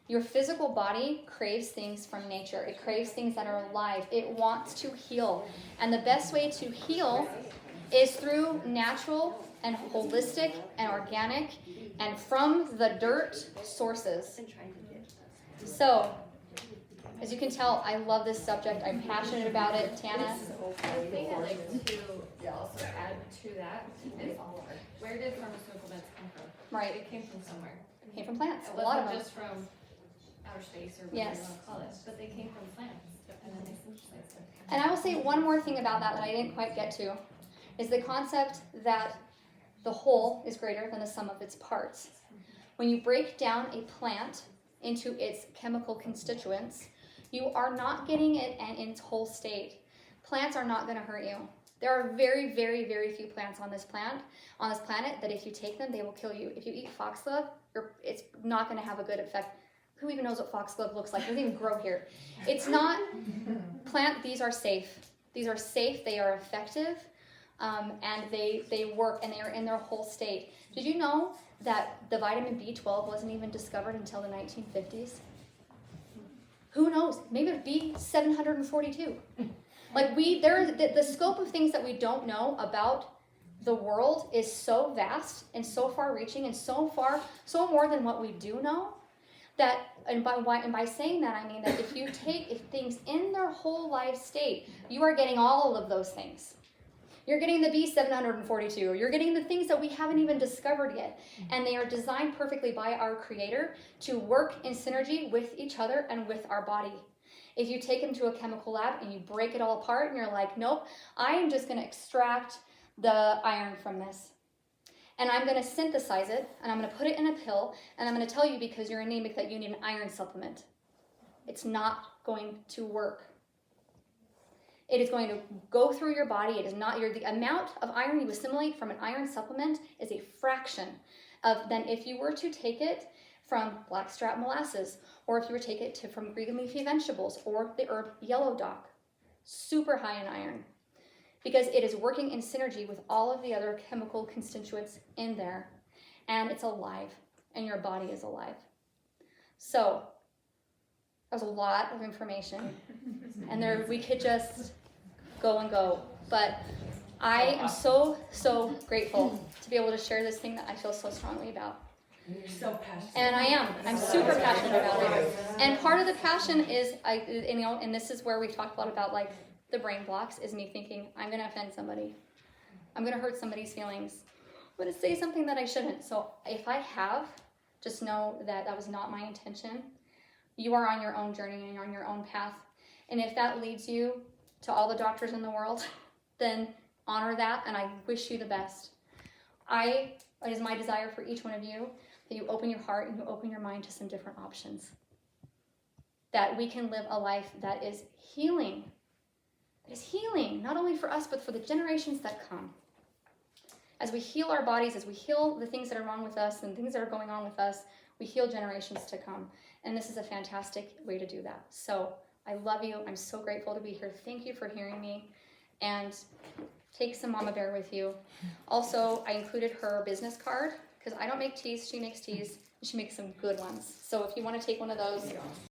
Your physical body craves things from nature. It craves things that are alive. It wants to heal. And the best way to heal is through natural and holistic and organic and from the dirt sources. So, as you can tell, I love this subject. I'm passionate about it. Tana? The thing I'd like to also add to that is, where did pharmaceutical meds come from? Right. It came from somewhere. It came from plants. It A lot of wasn't them. just from outer space or whatever Yes. you want to call it, but they came from plants, and then they synthesized it. And I will say one more thing about that I didn't quite get to, is the concept that the whole is greater than the sum of its parts. When you break down a plant into its chemical constituents, you are not getting it in its whole state. Plants are not going to hurt you. There are very few plants on this planet that if you take them, they will kill you. If you eat foxglove, it's not going to have a good effect. Who even knows what foxglove looks like? It doesn't even grow here. It's not these are safe. These are safe, they are effective, and they work, and they are in their whole state. Did you know that the vitamin B12 wasn't even discovered until the 1950s? Who knows? Maybe it'd be B742. Like the scope of things that we don't know about the world is so vast and so far-reaching and so more than what we do know. By saying that, I mean that if things in their whole life state, you are getting all of those things. You're getting the B742. You're getting the things that we haven't even discovered yet. And they are designed perfectly by our Creator to work in synergy with each other and with our body. If you take them to a chemical lab and you break it all apart and you're like, nope, I am just going to extract the iron from this. And I'm going to synthesize it, and I'm going to put it in a pill, and I'm going to tell you because you're anemic that you need an iron supplement. It's not going to work. It is going to go through your body. It is not the amount of iron you assimilate from an iron supplement is a fraction than if you were to take it from blackstrap molasses, or if you were to take it from green leafy vegetables, or the herb yellow dock. Super high in iron. Because it is working in synergy with all of the other chemical constituents in there. And it's alive. And your body is alive. So, that was a lot of information. And we could just go and go. But I am so grateful to be able to share this thing that I feel so strongly about. You're so passionate. And I am. I'm super passionate about it. And part of the passion is, and this is where we talked a lot about the brain blocks, is me thinking, I'm going to offend somebody. I'm going to hurt somebody's feelings. I'm going to say something that I shouldn't. So if I have Just know that that was not my intention. You are on your own journey and you're on your own path. And if that leads you to all the doctors in the world, then honor that, and I wish you the best. It is my desire for each one of you that you open your heart and you open your mind to some different options. That we can live a life that is healing. That is healing, not only for us, but for the generations that come. As we heal our bodies, as we heal the things that are wrong with us and things that are going on with us, we heal generations to come. And this is a fantastic way to do that. So I love you. I'm so grateful to be here. Thank you for hearing me. And take some Mama Bear with you. Also, I included her business card because I don't make teas. She makes teas. And she makes some good ones. So if you want to take one of those,